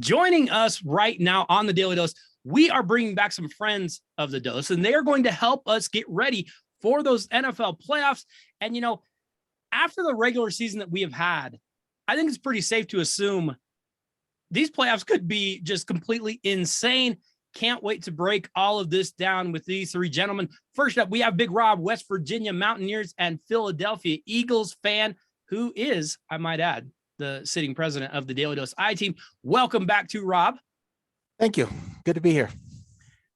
Joining us right now on the Daily Dose, we are bringing back some friends of the Dose, and they are going to help us get ready for those NFL playoffs. And, after the regular season that we have had, I think it's pretty safe to assume these playoffs could be just completely insane. Can't wait to break all of this down with these three gentlemen. First up, we have Big Rob, West Virginia Mountaineers and Philadelphia Eagles fan, who is, I might add, the sitting president of the Daily Dose I-Team. Welcome back to Rob. Thank you. Good to be here.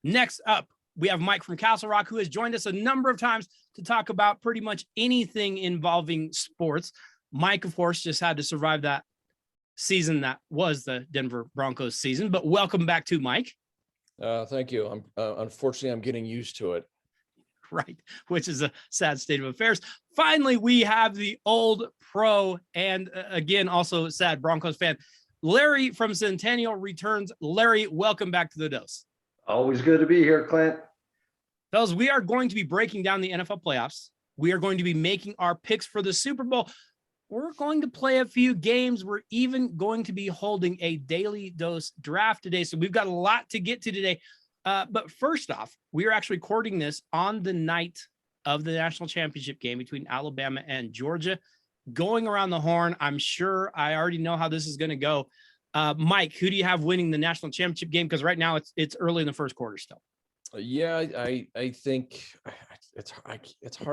Next up, we have Mike from Castle Rock, who has joined us a number of times to talk about pretty much anything involving sports. Mike, of course, just had to survive that season that was the Denver Broncos season, but welcome back to Mike. Thank you. Unfortunately, I'm getting used to it. Right, which is a sad state of affairs. Finally, we have the old pro and again, also a sad Broncos fan. Larry from Centennial returns. Larry, welcome back to the Dose. Always good to be here, Clint. Fellas, we are going to be breaking down the NFL playoffs. We are going to be making our picks for the Super Bowl. We're going to play a few games. We're even going to be holding a Daily Dose draft today. So we've got a lot to get to today. But first off, we are actually recording this on the night of the national championship game between Alabama and Georgia. Going around the horn, I'm sure I already know how this is going to go. Mike, who do you have winning the national championship game? Because right now it's early in the first quarter still. Yeah, I think it's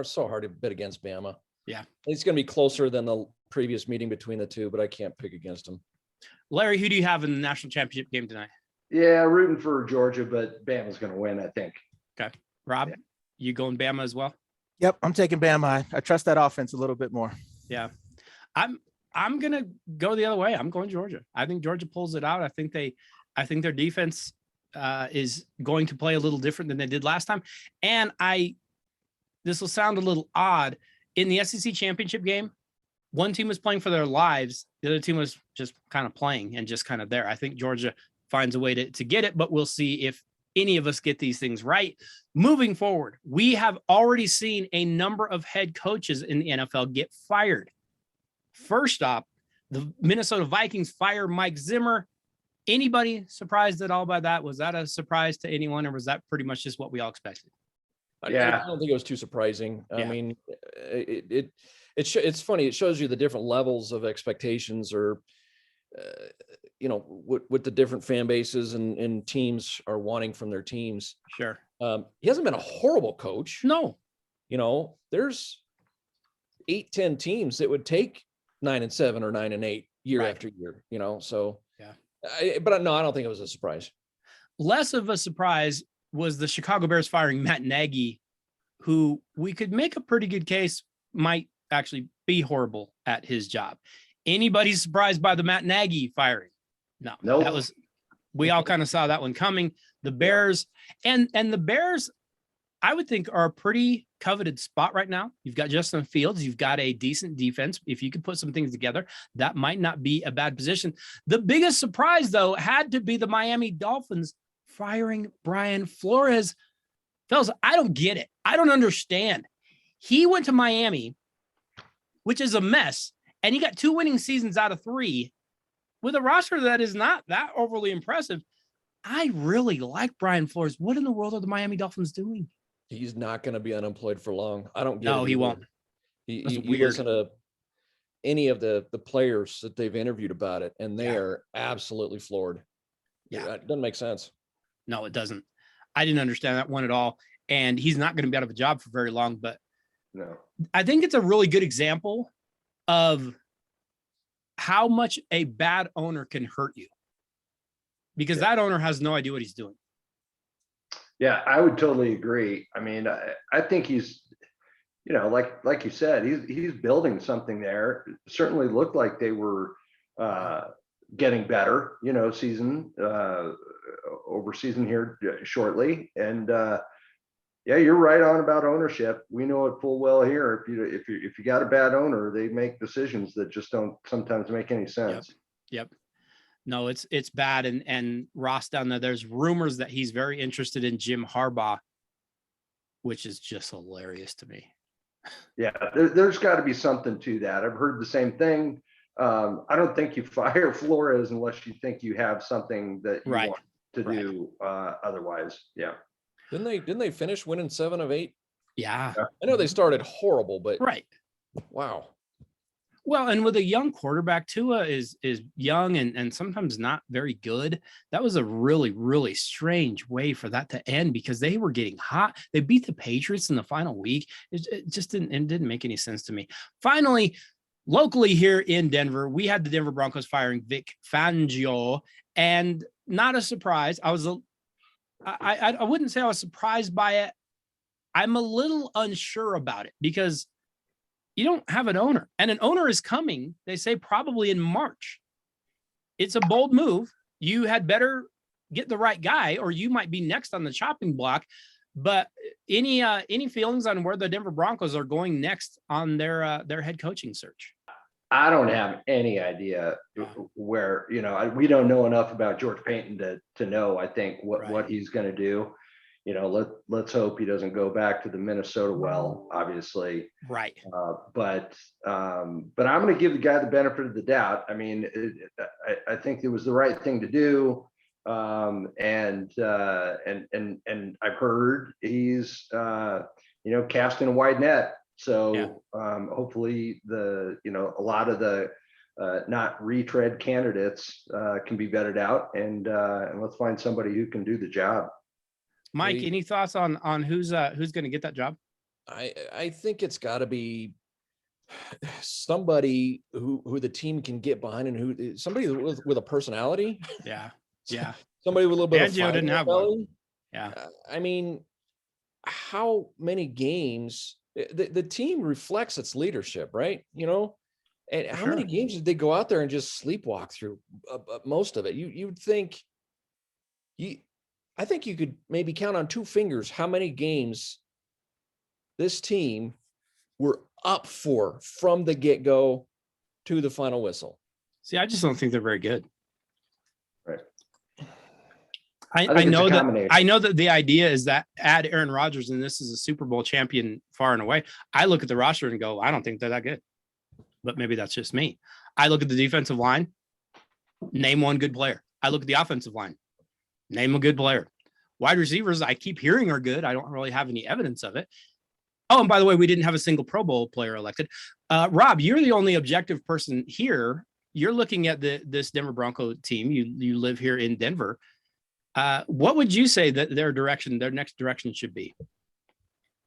so hard to bet against Bama. Yeah, it's going to be closer than the previous meeting between the two, but I can't pick against them. Larry, who do you have in the national championship game tonight? Yeah, rooting for Georgia, but Bama's going to win, I think. Okay. Rob, you going Bama as well? Yep, I'm taking Bama. I trust that offense a little bit more. Yeah. I'm going to go the other way. I'm going Georgia. I think Georgia pulls it out. I think their defense is going to play a little different than they did last time. And this will sound a little odd. In the SEC championship game, one team was playing for their lives. The other team was just kind of playing and just kind of there. I think Georgia finds a way to get it, but we'll see if any of us get these things right. Moving forward, we have already seen a number of head coaches in the NFL get fired. First up, the Minnesota Vikings fire Mike Zimmer. Anybody surprised at all by that? Was that a surprise to anyone, or was that pretty much just what we all expected? Yeah, I don't think it was too surprising. Yeah. I mean, it's funny. It shows you the different levels of expectations, or what the different fan bases and teams are wanting from their teams. Sure. He hasn't been a horrible coach. No. There's 8-10 teams that would take 9-7 or 9-8 year after year. So yeah. But no, I don't think it was a surprise. Less of a surprise was the Chicago Bears firing Matt Nagy, who we could make a pretty good case might actually be horrible at his job. Anybody surprised by the Matt Nagy firing? No. Nope. We all kind of saw that one coming. The Bears and the Bears, I would think, are a pretty coveted spot right now. You've got Justin Fields. You've got a decent defense. If you could put some things together, that might not be a bad position. The biggest surprise, though, had to be the Miami Dolphins firing Brian Flores. Fellas, I don't get it. I don't understand. He went to Miami, which is a mess, and he got 2 winning seasons out of 3 with a roster that is not that overly impressive. I really like Brian Flores. What in the world are the Miami Dolphins doing? He's not going to be unemployed for long. I don't get it. No, he won't. You listen to any of the players that they've interviewed about it, and they are absolutely floored. Yeah. It doesn't make sense. No, it doesn't. I didn't understand that one at all. And he's not going to be out of a job for very long, but no, I think it's a really good example of how much a bad owner can hurt you, because that owner has no idea what he's doing. Yeah, I would totally agree. I mean, I think he's, like you said, he's building something there. It certainly looked like they were getting better, season over season here shortly. And yeah, you're right on about ownership. We know it full well here. If you got a bad owner, they make decisions that just don't sometimes make any sense. Yep. No, it's bad. And Ross down there's rumors that he's very interested in Jim Harbaugh, which is just hilarious to me. Yeah, there's got to be something to that. I've heard the same thing. I don't think you fire Flores unless you think you have something that you Right. want to do otherwise. Yeah. Didn't they finish winning 7 of 8? Yeah. I know they started horrible, but Right. wow. Well, and with a young quarterback, Tua is young and sometimes not very good. That was a really, really strange way for that to end because they were getting hot. They beat the Patriots in the final week. It just didn't make any sense to me. Finally, locally here in Denver, we had the Denver Broncos firing Vic Fangio, and not a surprise. I wouldn't say I was surprised by it. I'm a little unsure about it because you don't have an owner, and an owner is coming, they say, probably in March. It's a bold move. You had better get the right guy, or you might be next on the chopping block. But any feelings on where the Denver Broncos are going next on their head coaching search? I don't have any idea where, we don't know enough about George Paton to know, I think, what he's going to do. Let's hope he doesn't go back to the Minnesota well, obviously. Right. But I'm going to give the guy the benefit of the doubt. I mean, I think it was the right thing to do. And I've heard he's, casting a wide net. So hopefully a lot of the not retread candidates can be vetted out, and let's find somebody who can do the job. Mike, any thoughts on who's going to get that job? I think it's got to be somebody who the team can get behind, and somebody with a personality. Yeah. Somebody with a little bit Fangio of didn't have one. Yeah. I mean, how many games the team reflects its leadership, right? And how many games did they go out there and just sleepwalk through? Most of it. You'd think I think you could maybe count on 2 fingers how many games this team were up for from the get-go to the final whistle. See, I just don't think they're very good. Right. I know that the idea is that add Aaron Rodgers and this is a Super Bowl champion far and away. I look at the roster and go, I don't think they're that good. But maybe that's just me. I look at the defensive line, name one good player. I look at the offensive line, name a good player. Wide receivers, I keep hearing are good. I don't really have any evidence of it. Oh, and by the way, we didn't have a single Pro Bowl player elected. Rob, you're the only objective person here. You're looking at this Denver Bronco team. You live here in Denver. What would you say that their next direction should be?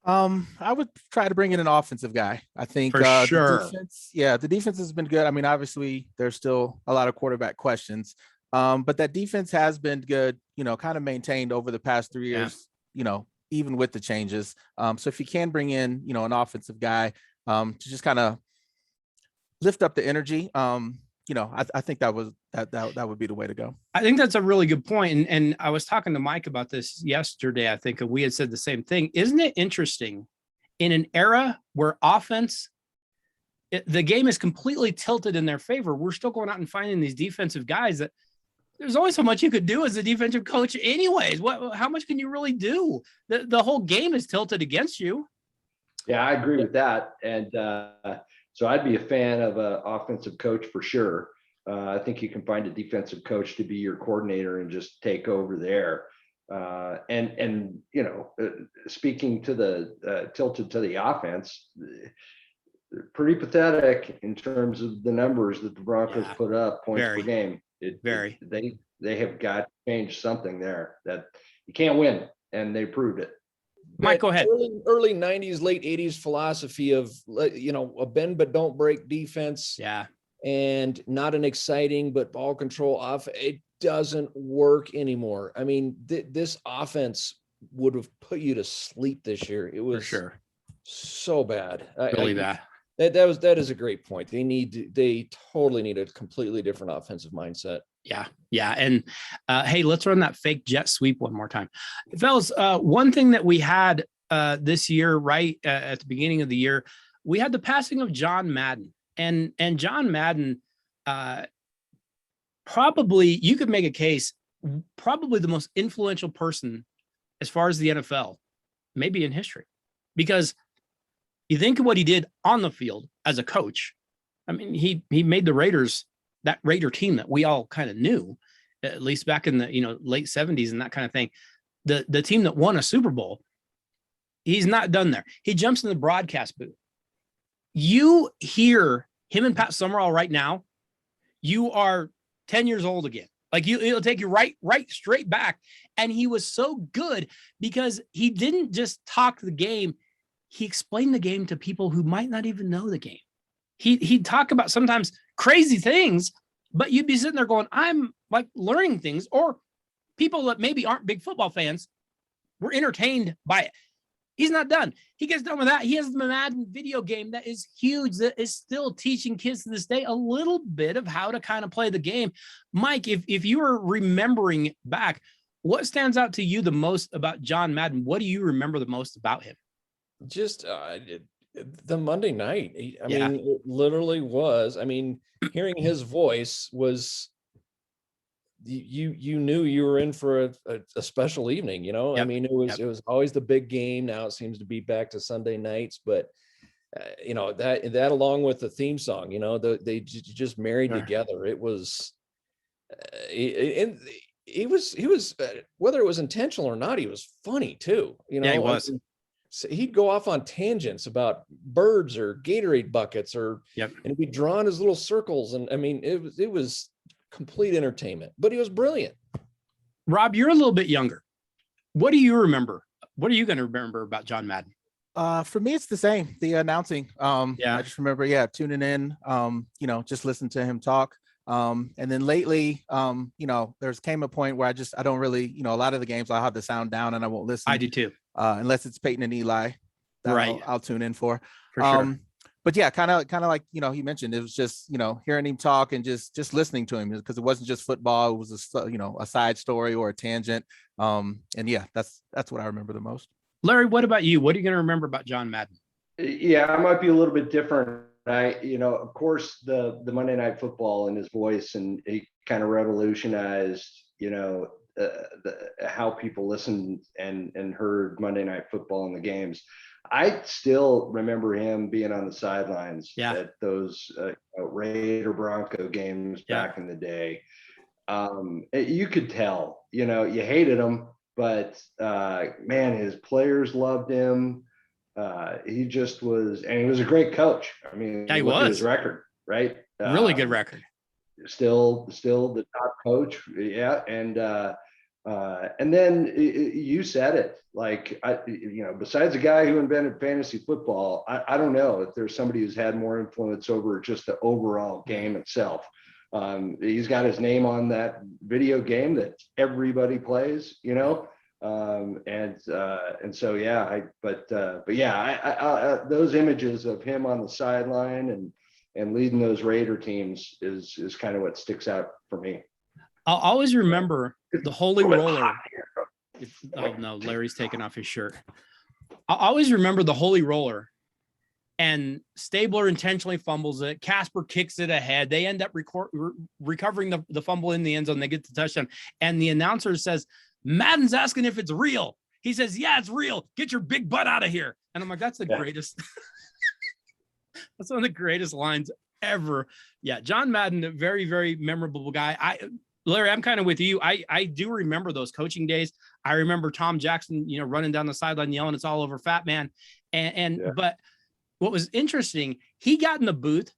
I would try to bring in an offensive guy. I think for sure. The defense has been good. I mean, obviously there's still a lot of quarterback questions. But that defense has been good, kind of maintained over the past 3 years, even with the changes. So if you can bring in, an offensive guy to just kind of lift up the energy, I think that would be the way to go. I think that's a really good point. And I was talking to Mike about this yesterday, I think, and we had said the same thing. Isn't it interesting in an era where the game is completely tilted in their favor, we're still going out and finding these defensive guys that there's only so much you could do as a defensive coach anyways. How much can you really do? The whole game is tilted against you. Yeah, I agree with that. And so I'd be a fan of an offensive coach for sure. I think you can find a defensive coach to be your coordinator and just take over there. And speaking to the tilted to the offense, pretty pathetic in terms of the numbers that the Broncos put up points per game. They have got to change something there that you can't win, and they proved it. Mike, go ahead. Early 90s, late 80s philosophy of, a bend but don't break defense. Yeah. And not an exciting but ball control off. It doesn't work anymore. I mean, this offense would have put you to sleep this year. It was for sure so bad. Really bad. That is a great point. They totally need a completely different offensive mindset. Yeah. And hey, let's run that fake jet sweep one more time. Fellas, one thing that we had this year, right at the beginning of the year, we had the passing of John Madden. And John Madden, probably, you could make a case, probably the most influential person as far as the NFL, maybe in history. Because you think of what he did on the field as a coach. I mean, he made the Raiders, that Raider team that we all kind of knew, at least back in the, late 70s and that kind of thing. The team that won a Super Bowl. He's not done there. He jumps in the broadcast booth. You hear him and Pat Summerall right now, you are 10 years old again. Like it'll take you right straight back. And he was so good because he didn't just talk the game. He explained the game to people who might not even know the game. He'd talk about sometimes crazy things, but you'd be sitting there going, I'm like learning things, or people that maybe aren't big football fans were entertained by it. He's not done. He gets done with that. He has the Madden video game that is huge, that is still teaching kids to this day a little bit of how to kind of play the game. Mike, if you were remembering back, what stands out to you the most about John Madden? What do you remember the most about him? Just the Monday night. I mean, it literally was. I mean, hearing his voice was, you knew you were in for a special evening, Yep. I mean, it was always the big game. Now it seems to be back to Sunday nights, but that along with the theme song, they just married together. It was, and he was whether it was intentional or not, he was funny too. He was. So he'd go off on tangents about birds or Gatorade buckets, and he'd be drawing his little circles, and I mean, it was complete entertainment, but he was brilliant. Rob, you're a little bit younger. What do you remember? What are you going to remember about John Madden? For me, it's the same. The announcing. I just remember, tuning in. Just listen to him talk. And then lately, there's came a point where I don't really, a lot of the games I'll have the sound down and I won't listen. I do too. Unless it's Peyton and Eli. Right. I'll tune in for sure. But yeah, kind of like, he mentioned, it was just, hearing him talk and just listening to him, because it wasn't just football. It was a side story or a tangent. And yeah, that's what I remember the most. Larry, what about you? What are you going to remember about John Madden? Yeah, I might be a little bit different. Of course, the Monday Night Football and his voice, and he kind of revolutionized, how people listened and heard Monday Night Football in the games. I still remember him being on the sidelines at those Raider Bronco games back in the day. You could tell, you hated him, but man, his players loved him. He just was, and he was a great coach. I mean, he was. His record, right? Really good record. Still the top coach. Yeah. And then you said it, like, besides the guy who invented fantasy football, I don't know if there's somebody who's had more influence over just the overall game itself. He's got his name on that video game that everybody plays, and so, yeah, those images of him on the sideline and leading those Raider teams is kind of what sticks out for me. I'll always remember the Holy Roller. Oh no, Larry's taking off his shirt. I'll always remember the Holy Roller, and Stabler intentionally fumbles it. Casper kicks it ahead. They end up recovering the fumble in the end zone. They get the touchdown, and the announcer says, "Madden's asking if it's real." He says, "Yeah, it's real. Get your big butt out of here." And I'm like, that's the greatest. That's one of the greatest lines ever. Yeah, John Madden, a very, very memorable guy. Larry, I'm kind of with you. I do remember those coaching days. I remember Tom Jackson, running down the sideline yelling, "It's all over, fat man." But what was interesting, he got in the booth,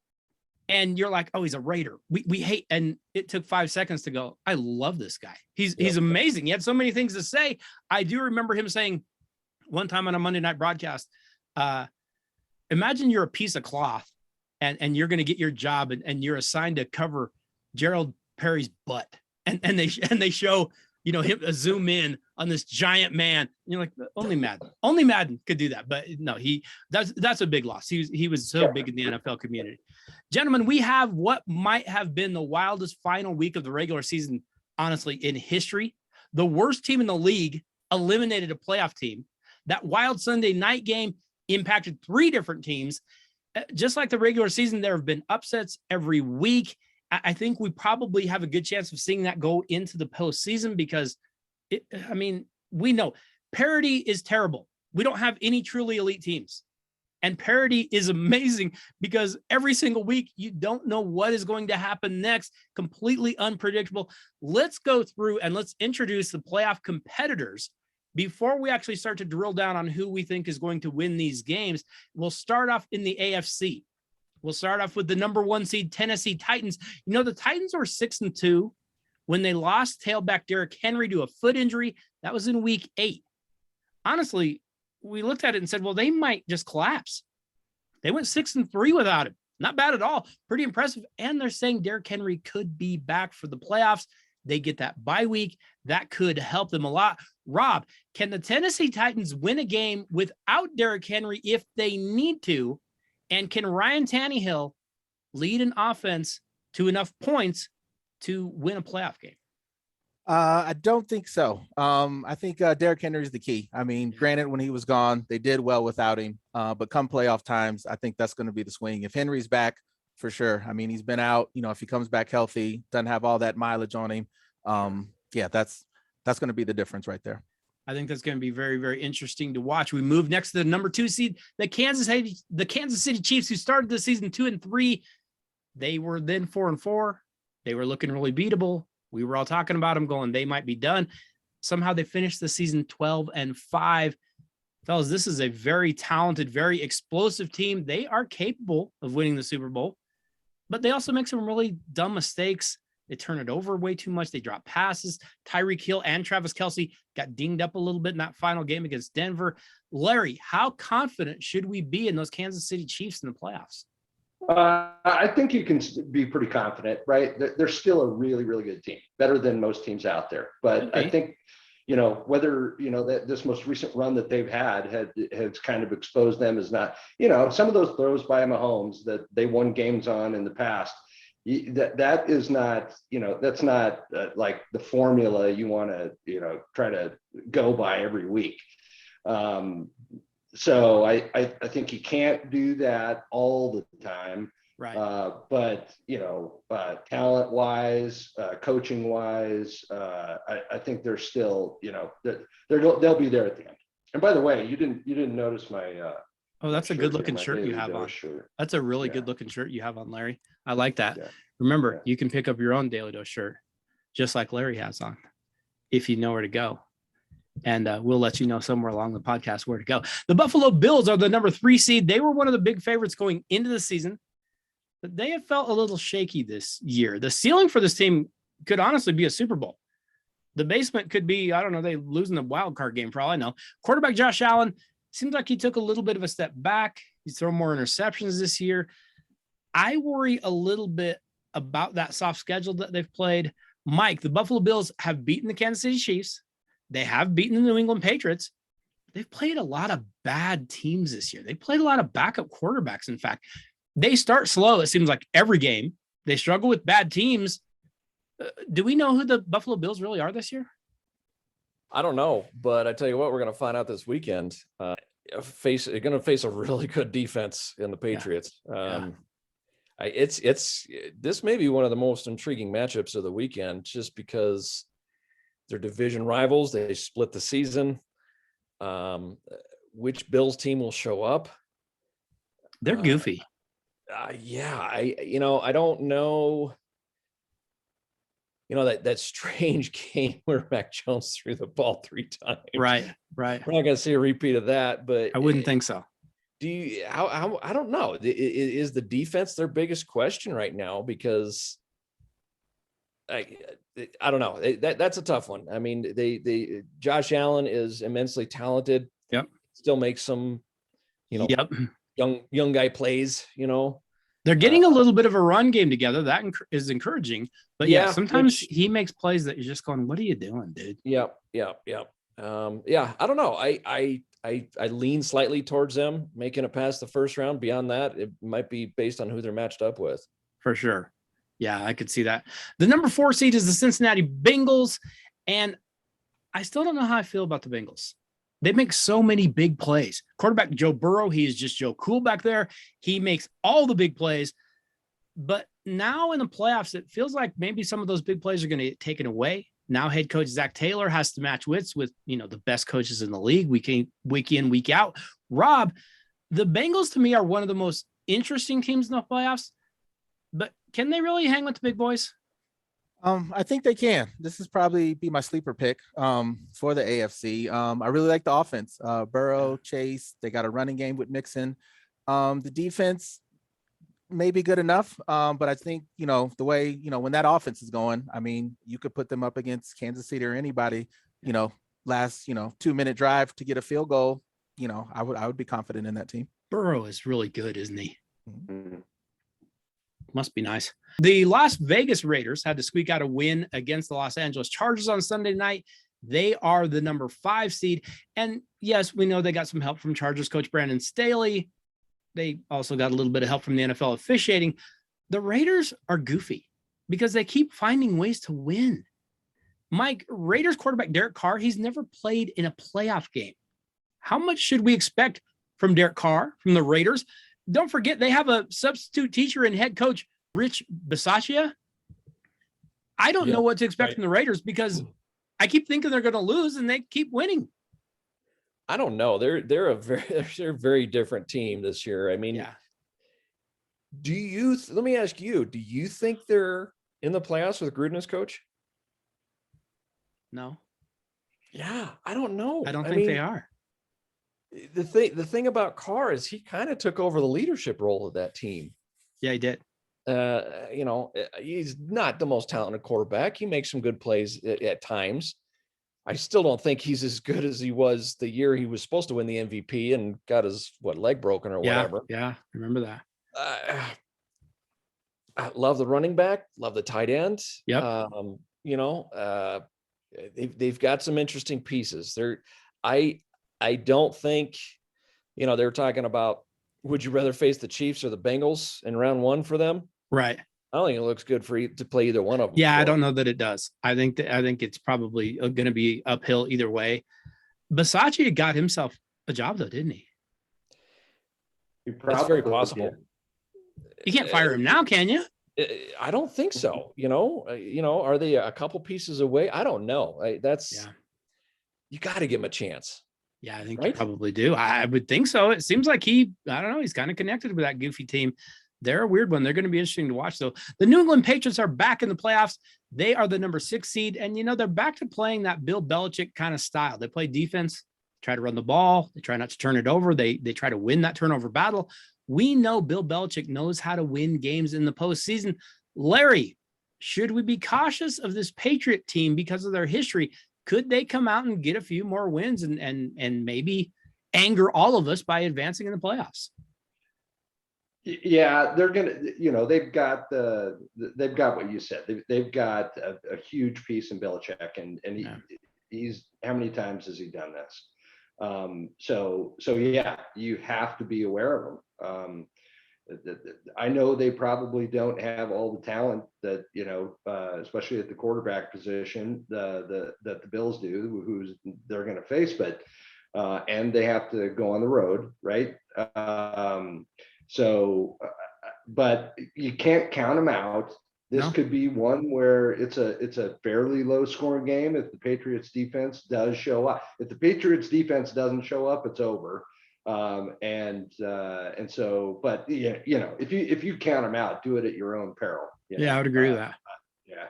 and you're like, "Oh, he's a Raider. We hate." And it took 5 seconds to go, "I love this guy. He's amazing. He had so many things to say." I do remember him saying one time on a Monday night broadcast, "Imagine you're a piece of cloth, and you're going to get your job, and you're assigned to cover Gerald Perry's butt," and they show him zoom in on this giant man, and you're like, only Madden could do that. But no, that's a big loss. He was so big in the NFL community. Gentlemen, we have what might have been the wildest final week of the regular season, honestly, in history. The worst team in the league eliminated a playoff team. That wild Sunday night game impacted 3 different teams. Just like the regular season, there have been upsets every week. I think we probably have a good chance of seeing that go into the postseason because, we know parity is terrible. We don't have any truly elite teams. And parity is amazing because every single week you don't know what is going to happen next. Completely unpredictable. Let's go through and let's introduce the playoff competitors before we actually start to drill down on who we think is going to win these games. We'll start off in the AFC. We'll start off with the number 1 seed Tennessee Titans. You know, the Titans were 6-2 when they lost tailback Derrick Henry to a foot injury. That was in week 8. Honestly, we looked at it and said, well, they might just collapse. They went 6-3 without him. Not bad at all. Pretty impressive. And they're saying Derrick Henry could be back for the playoffs. They get that bye week. That could help them a lot. Rob, can the Tennessee Titans win a game without Derrick Henry if they need to? And can Ryan Tannehill lead an offense to enough points to win a playoff game? I don't think so. I think Derrick Henry is the key. I mean, granted, when he was gone, they did well without him. But come playoff times, I think that's going to be the swing. If Henry's back, for sure. I mean, he's been out. You know, if he comes back healthy, doesn't have all that mileage on him. Yeah, that's going to be the difference right there. I think that's going to be very, very interesting to watch. We move next to the number 2 seed, the Kansas City Chiefs, who started the season 2-3. They were then 4-4. They were looking really beatable. We were all talking about them going, they might be done. Somehow they finished the season 12-5. Fellas, this is a very talented, very explosive team. They are capable of winning the Super Bowl, but they also make some really dumb mistakes. They turn it over way too much. They drop passes. Tyreek Hill and Travis Kelce got dinged up a little bit in that final game against Denver. Larry, how confident should we be in those Kansas City Chiefs in the playoffs? I think you can be pretty confident, right? They're still a really, really good team, better than most teams out there. But okay. I think, you know, whether, you know, that this most recent run that they've had has kind of exposed them as not, you know, some of those throws by Mahomes that they won games on in the past, that is not, you know, that's not like the formula you want to, you know, try to go by every week. So I think you can't do that all the time. Right. But, you know, talent wise, coaching wise, I think they're still, you know, they'll be there at the end. And by the way, you didn't notice my, oh, that's a good looking shirt you have on. That's a really good looking shirt you have on, Larry. I like that. Yeah. Remember, you can pick up your own Daly Dose shirt, just like Larry has on, if you know where to go. And we'll let you know somewhere along the podcast where to go. The Buffalo Bills are the number 3 seed. They were one of the big favorites going into the season, but they have felt a little shaky this year. The ceiling for this team could honestly be a Super Bowl. The basement could be, I don't know, they losing the wild card game for all I know. Quarterback Josh Allen seems like he took a little bit of a step back. He's thrown more interceptions this year. I worry a little bit about that soft schedule that they've played. Mike, the Buffalo Bills have beaten the Kansas City Chiefs. They have beaten the New England Patriots. They've played a lot of bad teams this year. They played a lot of backup quarterbacks. In fact, they start slow. It seems like every game they struggle with bad teams. Do we know who the Buffalo Bills really are this year? I don't know, but I tell you what, we're going to find out this weekend. You're going to face a really good defense in the Patriots. This may be one of the most intriguing matchups of the weekend, just because they're division rivals. They split the season. Which Bills team will show up? They're goofy. I don't know. You know, that strange game where Mac Jones threw the ball 3 times. Right. We're not going to see a repeat of that, but I wouldn't think so. I don't know. Is the defense their biggest question right now? Because I don't know. That's a tough one. I mean, Josh Allen is immensely talented. Yep. Still makes some, you know, young guy plays, you know. They're getting a little bit of a run game together. That is encouraging. But sometimes he makes plays that you're just going, what are you doing, dude? Yep. I don't know. I lean slightly towards them making it past the first round. Beyond that, it might be based on who they're matched up with. For sure. Yeah, I could see that. The number 4 seed is the Cincinnati Bengals. And I still don't know how I feel about the Bengals. They make so many big plays. Quarterback Joe Burrow, he is just Joe Cool back there. He makes all the big plays. But now in the playoffs, it feels like maybe some of those big plays are going to get taken away. Now head coach Zach Taylor has to match wits with, you know, the best coaches in the league week in, week out. Rob, The Bengals to me are one of the most interesting teams in the playoffs, but can they really hang with the big boys? I think they can. This is probably be my sleeper pick for the AFC. I really like the offense. Burrow, Chase, they got a running game with Mixon. The defense may be good enough, but I think, the way, when that offense is going, I mean, you could put them up against Kansas City or anybody, last, 2-minute drive to get a field goal. I would be confident in that team. Burrow is really good, isn't he? Mm-hmm. Must be nice. The Las Vegas Raiders had to squeak out a win against the Los Angeles Chargers on Sunday night. They are the number 5 seed. And yes, we know they got some help from Chargers coach Brandon Staley. They also got a little bit of help from the NFL officiating. The Raiders are goofy because they keep finding ways to win. Mike, Raiders quarterback Derek Carr, he's never played in a playoff game. How much should we expect from Derek Carr, from the Raiders? Don't forget, they have a substitute teacher and head coach, Rich Bisaccia. I don't know what to expect from the Raiders because I keep thinking they're going to lose and they keep winning. I don't know. They're a very different team this year. I mean, let me ask you, do you think they're in the playoffs with Gruden as coach? No. Yeah, I don't know. I don't think they are. The thing about Carr is he kind of took over the leadership role of that team. Yeah, he did. He's not the most talented quarterback. He makes some good plays at times. I still don't think he's as good as he was the year he was supposed to win the MVP and got his leg broken or whatever. Yeah, remember that. I love the running back, love the tight end. Yep. They've got some interesting pieces. I don't think, they're talking about, would you rather face the Chiefs or the Bengals in round 1 for them? Right. I don't think it looks good for you to play either one of them. Yeah, I don't know that it does. I think it's probably going to be uphill either way. Bisaccia got himself a job though, didn't he? That's very possible. You can't fire him now, can you? I don't think so. Are they a couple pieces away? I don't know. You got to give him a chance. Yeah, I think you probably do. I would think so. It seems like he's kind of connected with that goofy team. They're a weird one. They're going to be interesting to watch, though. The New England Patriots are back in the playoffs. They are the number 6 seed. And, they're back to playing that Bill Belichick kind of style. They play defense, try to run the ball. They try not to turn it over. They try to win that turnover battle. We know Bill Belichick knows how to win games in the postseason. Larry, should we be cautious of this Patriot team because of their history? Could they come out and get a few more wins and maybe anger all of us by advancing in the playoffs? Yeah, they're gonna. They've got what you said. They've got a huge piece in Belichick, and he's how many times has he done this? So yeah, you have to be aware of them. I know they probably don't have all the talent that especially at the quarterback position that the Bills do, who's they're going to face, but and they have to go on the road, right? But you can't count them out. This could be one where it's a fairly low scoring game if the Patriots defense does show up. If the Patriots defense doesn't show up, it's over. But if you count them out, do it at your own peril. I would agree with that. Yeah.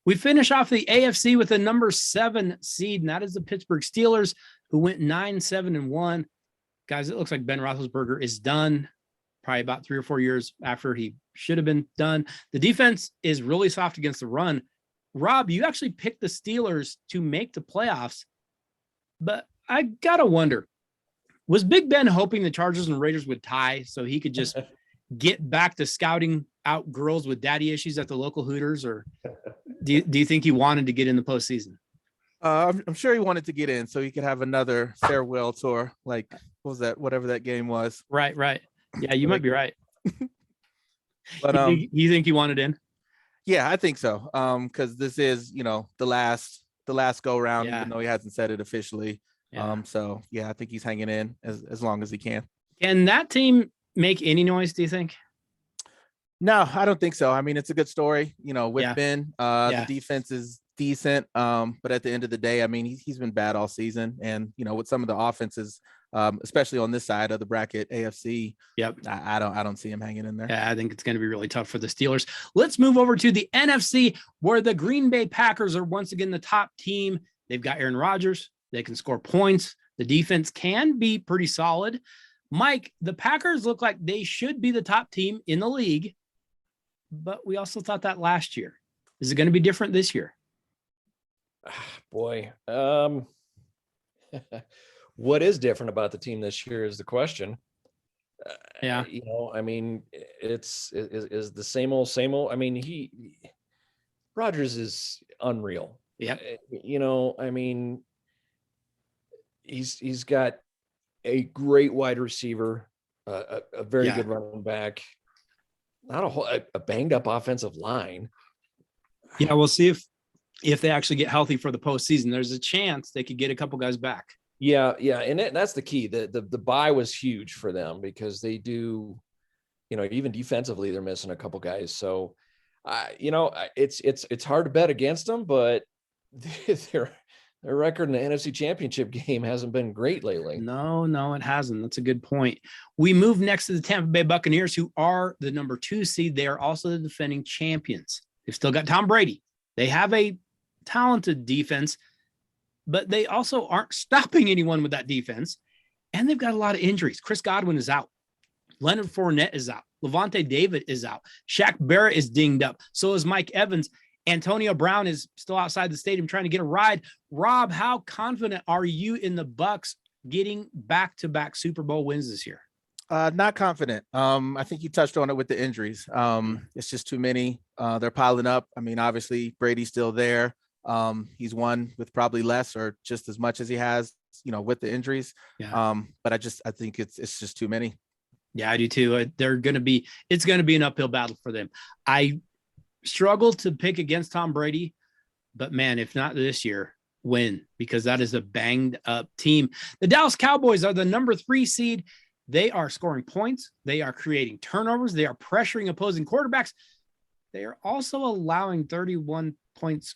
We finish off the AFC with the number 7 seed, and that is the Pittsburgh Steelers, who went 9-7-1. Guys, it looks like Ben Roethlisberger is done. Probably about 3 or 4 years after he should have been done. The defense is really soft against the run. Rob, you actually picked the Steelers to make the playoffs, but I gotta wonder, was Big Ben hoping the Chargers and Raiders would tie so he could just get back to scouting out girls with daddy issues at the local Hooters, or do you think he wanted to get in the postseason? I'm sure he wanted to get in so he could have another farewell tour, like what was that? Whatever that game was. Right. Yeah, you might be right. But you think he wanted in? Yeah, I think so. Because this is the last go round, even though he hasn't said it officially. Yeah. So yeah, I think he's hanging in as long as he can. Can that team make any noise, do you think? No, I don't think so. I mean, it's a good story, with Ben. The defense is decent. But at the end of the day, I mean, he's been bad all season. And, with some of the offenses especially on this side of the bracket, AFC. Yep. I don't see him hanging in there. Yeah, I think it's going to be really tough for the Steelers. Let's move over to the NFC, where the Green Bay Packers are once again the top team. They've got Aaron Rodgers. They can score points. The defense can be pretty solid. Mike, the Packers look like they should be the top team in the league, but we also thought that last year. Is it going to be different this year? Boy, what is different about the team this year is the question. Yeah. I mean, it's the same old. I mean, Rodgers is unreal. Yeah. I mean, he's got a great wide receiver, a very good running back, not a banged up offensive line. Yeah, we'll see if they actually get healthy for the postseason. There's a chance they could get a couple guys back. Yeah, and that's the key. The bye was huge for them because they do, even defensively they're missing a couple guys. So, it's hard to bet against them, but their record in the NFC Championship game hasn't been great lately. No, it hasn't. That's a good point. We move next to the Tampa Bay Buccaneers, who are the number 2 seed. They are also the defending champions. They've still got Tom Brady. They have a talented defense, but they also aren't stopping anyone with that defense. And they've got a lot of injuries. Chris Godwin is out. Leonard Fournette is out. Levante David is out. Shaq Barrett is dinged up. So is Mike Evans. Antonio Brown is still outside the stadium trying to get a ride. Rob, how confident are you in the Bucs getting back-to-back Super Bowl wins this year? Not confident. I think you touched on it with the injuries. It's just too many. They're piling up. I mean, obviously Brady's still there. He's won with probably less or just as much as he has, with the injuries. Yeah. But I think it's just too many. Yeah, I do too. It's going to be an uphill battle for them. I struggle to pick against Tom Brady, but man, if not this year, when? Because that is a banged up team. The Dallas Cowboys are the number 3 seed. They are scoring points. They are creating turnovers. They are pressuring opposing quarterbacks. They are also allowing 31 points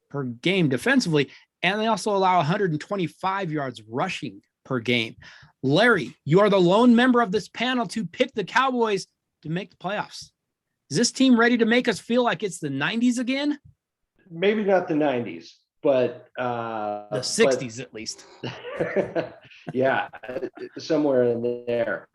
per game defensively, and they also allow 125 yards rushing per game. Larry, you are the lone member of this panel to pick the Cowboys to make the playoffs. Is this team ready to make us feel like it's the 90s again? Maybe not the 90s, but the 60s at least. Yeah, somewhere in there.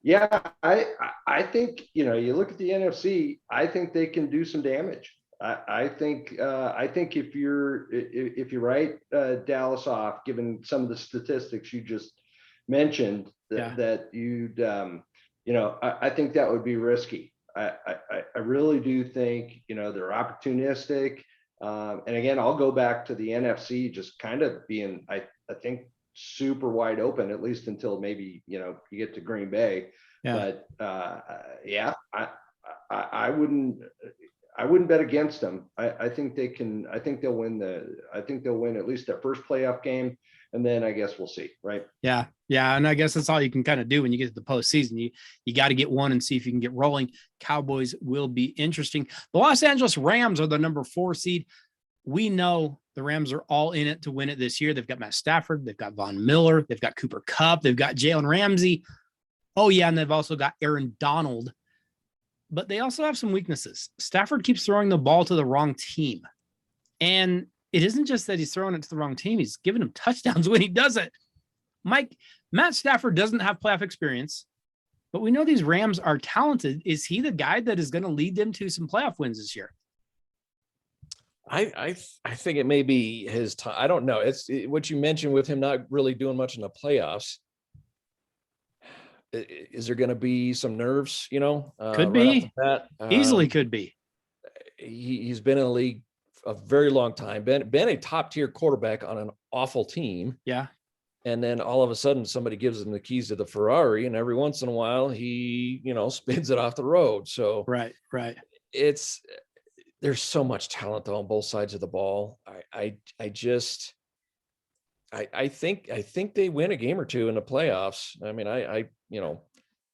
Yeah, I think, you look at the NFC, I think they can do some damage. I think if you write Dallas off, given some of the statistics you just mentioned, that you'd I think that would be risky. I really do think they're opportunistic, and again, I'll go back to the NFC just kind of being I think super wide open, at least until maybe you get to Green Bay. But I wouldn't bet against them. I think they can. I think they'll win at least their first playoff game, and then I guess we'll see. Right? Yeah, and I guess that's all you can kind of do when you get to the postseason. You got to get one and see if you can get rolling. Cowboys will be interesting. The Los Angeles Rams are the number 4 seed. We know the Rams are all in it to win it this year. They've got Matt Stafford, they've got Von Miller, they've got Cooper Kupp, they've got Jalen Ramsey. Oh yeah, and they've also got Aaron Donald. But they also have some weaknesses. Stafford keeps throwing the ball to the wrong team. And it isn't just that he's throwing it to the wrong team. He's giving them touchdowns when he does it. Matt Stafford doesn't have playoff experience, but we know these Rams are talented. Is he the guy that is going to lead them to some playoff wins this year? I think it may be his time. I don't know. It's what you mentioned with him not really doing much in the playoffs. Is there going to be some nerves, Could be. Easily could be. He's been in the league a very long time, been a top tier quarterback on an awful team. Yeah. And then all of a sudden somebody gives him the keys to the Ferrari, and every once in a while he, spins it off the road. So right. There's so much talent though on both sides of the ball. I think they win a game or two in the playoffs. I mean, I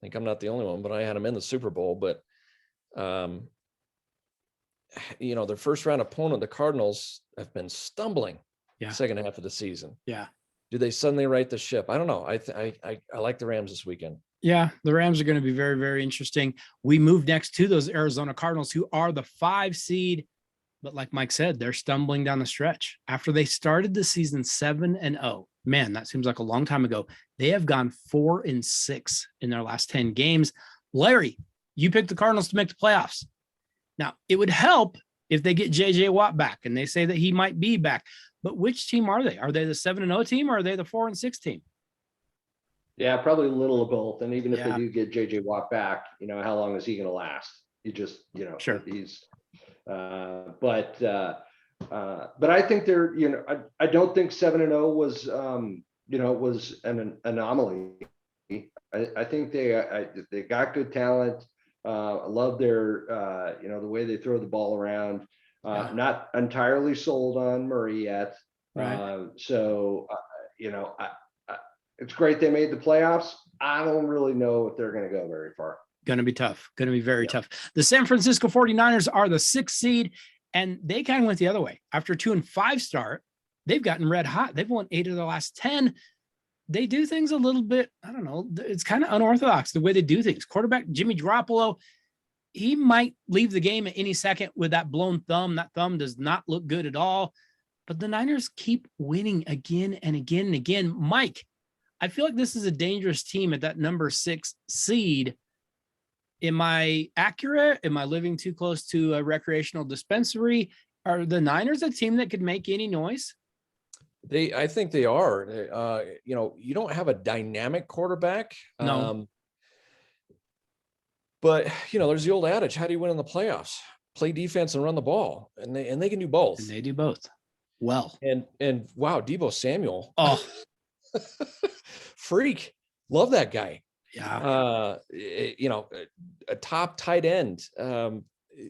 think I'm not the only one, but I had them in the Super Bowl. But their first round opponent, the Cardinals, have been stumbling. Yeah. Second half of the season. Yeah. do they suddenly right the ship? I don't know. I like the Rams this weekend. Yeah, the Rams are going to be very, very interesting. We move next to those Arizona Cardinals, who are the 5 seed. But like Mike said, they're stumbling down the stretch. After they started the season 7-0, man, that seems like a long time ago. They have gone 4-6 in their last 10 games. Larry, you picked the Cardinals to make the playoffs. Now, it would help if they get J.J. Watt back, and they say that he might be back. But which team are they? Are they the 7-0 team, or are they the 4-6 team? Yeah, probably a little of both. And even if Yeah. they do get JJ Watt back, how long is he going to last? He just, Sure. he's, but I think they're, I don't think 7-0 was, was an anomaly. I think they got good talent. I love their, the way they throw the ball around. Not entirely sold on Murray yet. Right. It's great they made the playoffs. I don't really know if they're going to go very far. Going to be tough. Going to be very tough. The San Francisco 49ers are the 6th seed, and they kind of went the other way. After a 2-5 start, they've gotten red hot. They've won 8 of the last 10. They do things a little bit, I don't know, it's kind of unorthodox the way they do things. Quarterback Jimmy Garoppolo, he might leave the game at any second with that blown thumb. That thumb does not look good at all. But the Niners keep winning again and again and again. Mike, I feel like this is a dangerous team at that number 6 seed. Am I accurate? Am I living too close to a recreational dispensary? Are the Niners a team that could make any noise? I think they are. You don't have a dynamic quarterback. No. But there's the old adage: how do you win in the playoffs? Play defense and run the ball, and they can do both. And they do both well. And wow, Deebo Samuel, Oh, freak, love that guy. yeah. A top tight end.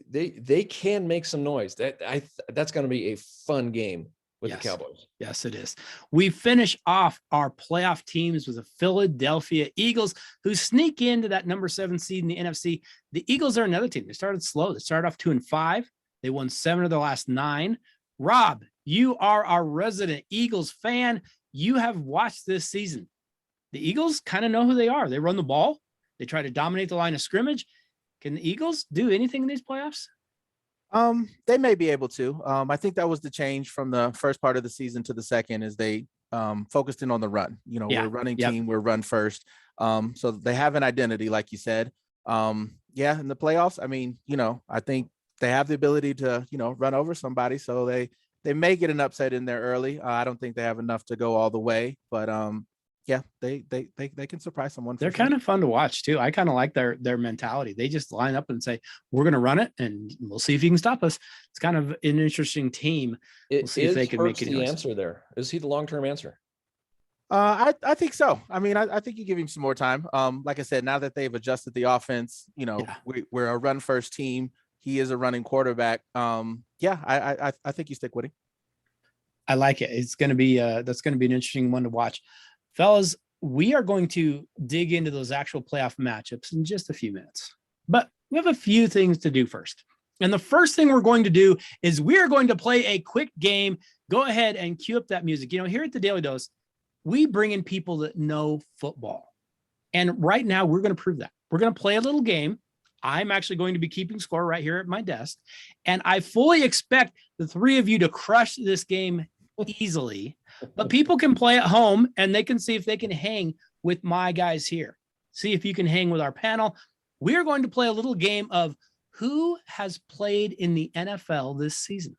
They can make some noise. That's going to be a fun game with the Cowboys. Yes, it is. We finish off our playoff teams with the Philadelphia Eagles, who sneak into that number 7 seed in the NFC. The Eagles are another team. They started slow. They started off 2-5. They won 7 of their last 9. Rob, you are our resident Eagles fan. You have watched this season. The Eagles kind of know who they are. They run the ball. They try to dominate the line of scrimmage. Can the Eagles do anything in these playoffs? They may be able to. I think that was the change from the first part of the season to the second, is they focused in on the run. We're a running team, we're run first. So they have an identity, like you said. In the playoffs, I think they have the ability to, run over somebody. So they may get an upset in there early. I don't think they have enough to go all the way, but they can surprise someone. They're kind of fun to watch too. I kind of like their mentality. They just line up and say, we're going to run it and we'll see if you can stop us. It's kind of an interesting team. We'll see if they can make any the answer there. Is he the long-term answer? I think so. I think you give him some more time. Like I said, now that they've adjusted the offense, we're a run first team. He is a running quarterback. I think you stick with him. I like it. It's going to be that's going to be an interesting one to watch. Fellas, we are going to dig into those actual playoff matchups in just a few minutes, but we have a few things to do first. And the first thing we're going to do is we are going to play a quick game. Go ahead and cue up that music. Here at the Daly Dose, we bring in people that know football. And right now we're going to prove that. We're going to play a little game. I'm actually going to be keeping score right here at my desk. And I fully expect the 3 of you to crush this game easily, but people can play at home and they can see if they can hang with my guys here. See if you can hang with our panel. We are going to play a little game of who has played in the NFL this season.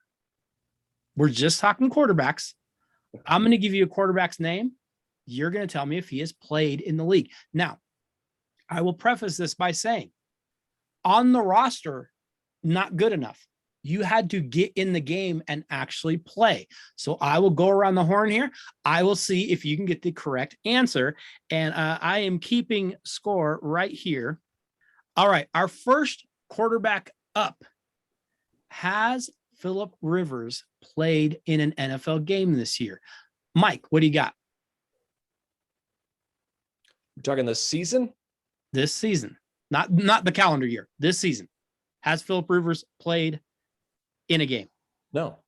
We're just talking quarterbacks. I'm going to give you a quarterback's name. You're going to tell me if he has played in the league. Now, I will preface this by saying on the roster, not good enough. You had to get in the game and actually play. So I will go around the horn here. I will see if you can get the correct answer. And I am keeping score right here. All right. Our first quarterback up. Has Phillip Rivers played in an NFL game this year? Mike, what do you got? We're talking this season? This season. Not the calendar year. This season. Has Phillip Rivers played in a game? No.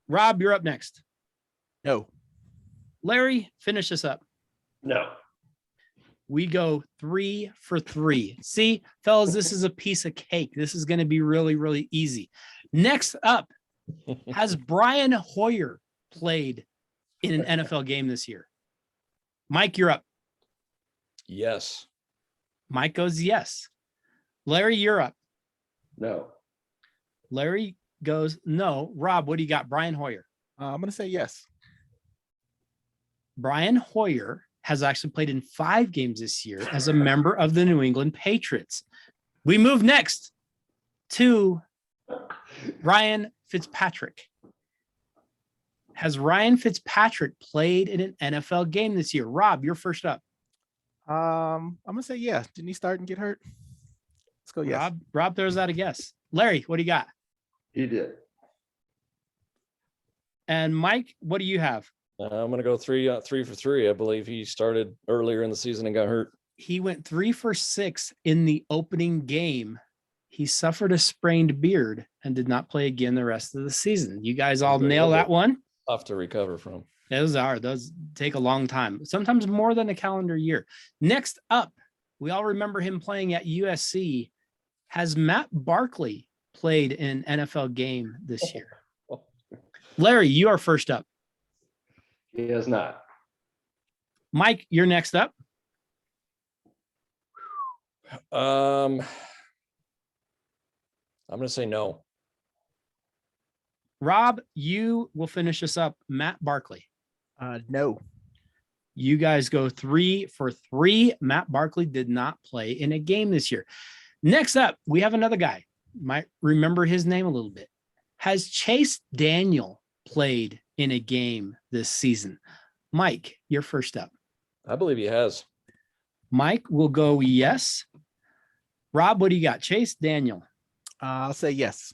Rob, you're up next. No. Larry, finish this up. No. We go 3 for 3. See, fellas, this is a piece of cake. This is going to be really, really easy. Next up, has Brian Hoyer played in an NFL game this year? Mike, you're up. Yes. Mike goes yes. Larry, you're up. No. Larry goes no. Rob, what do you got? Brian Hoyer. I'm going to say yes. Brian Hoyer has actually played in 5 games this year as a member of the New England Patriots. We move next to Ryan Fitzpatrick. Has Ryan Fitzpatrick played in an NFL game this year? Rob, you're first up. I'm going to say yeah. Didn't he start and get hurt? Let's go yes. Rob throws out a guess. Larry, what do you got? He did. And Mike, what do you have? I'm going to go 3 for 3. I believe he started earlier in the season and got hurt. He went 3 for 6 in the opening game. He suffered a sprained beard and did not play again the rest of the season. You guys all nail that one? Tough to recover from. Those take a long time, sometimes more than a calendar year. Next up, we all remember him playing at USC. Has Matt Barkley played in an NFL game this year? Larry, you are first up. He has not. Mike, you're next up. I'm going to say no. Rob, you will finish this up. Matt Barkley. No. You guys go 3 for 3. Matt Barkley did not play in a game this year. Next up, we have another guy. Might remember his name a little bit. Has Chase Daniel played in a game this season? Mike, you're first up. I believe he has. Mike will go yes. Rob, what do you got? Chase Daniel. I'll say yes.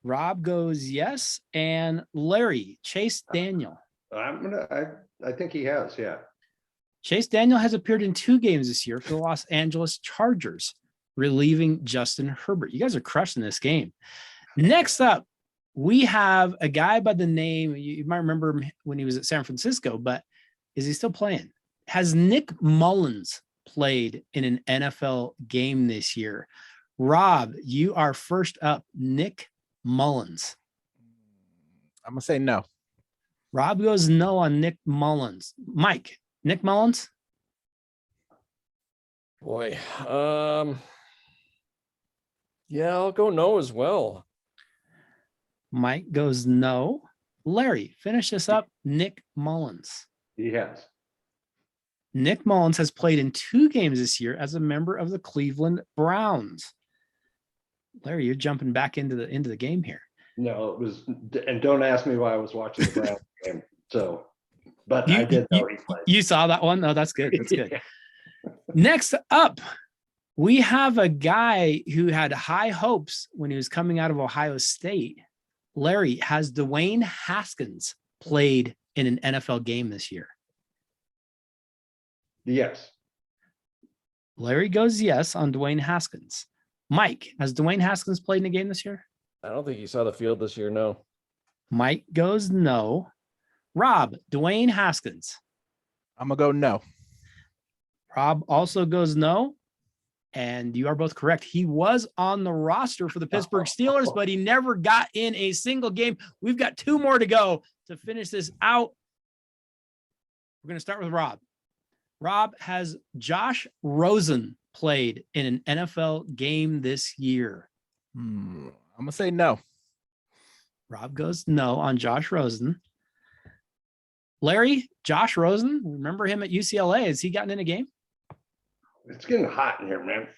Rob goes yes. And Larry, Chase Daniel. I think he has, yeah. Chase Daniel has appeared in 2 games this year for the Los Angeles Chargers, relieving Justin Herbert. You guys are crushing this game. Next up, we have a guy by the name, you might remember him when he was at San Francisco, but is he still playing? Has Nick Mullins played in an NFL game this year? Rob, you are first up. Nick Mullins. I'm going to say no. Rob goes no on Nick Mullins. Mike, Nick Mullins? Boy. Yeah, I'll go no as well. Mike goes no. Larry, finish this up. Nick Mullins. He has. Nick Mullins has played in 2 games this year as a member of the Cleveland Browns. Larry, you're jumping back into the game here. No, it was, and don't ask me why I was watching the Browns game. So, but I did know he played. You saw that one? Oh, that's good. That's good. Next up, we have a guy who had high hopes when he was coming out of Ohio State. Larry, has Dwayne Haskins played in an NFL game this year? Yes. Larry goes yes on Dwayne Haskins. Mike, has Dwayne Haskins played in a game this year? I don't think he saw the field this year, no. Mike goes no. Rob, Dwayne Haskins. I'm going to go no. Rob also goes no. And you are both correct. He was on the roster for the Pittsburgh Steelers, but he never got in a single game. We've got 2 more to go to finish this out. We're going to start with Rob. Rob, has Josh Rosen played in an NFL game this year? I'm going to say no. Rob goes no on Josh Rosen. Larry, Josh Rosen, remember him at UCLA? Has he gotten in a game? It's getting hot in here, man.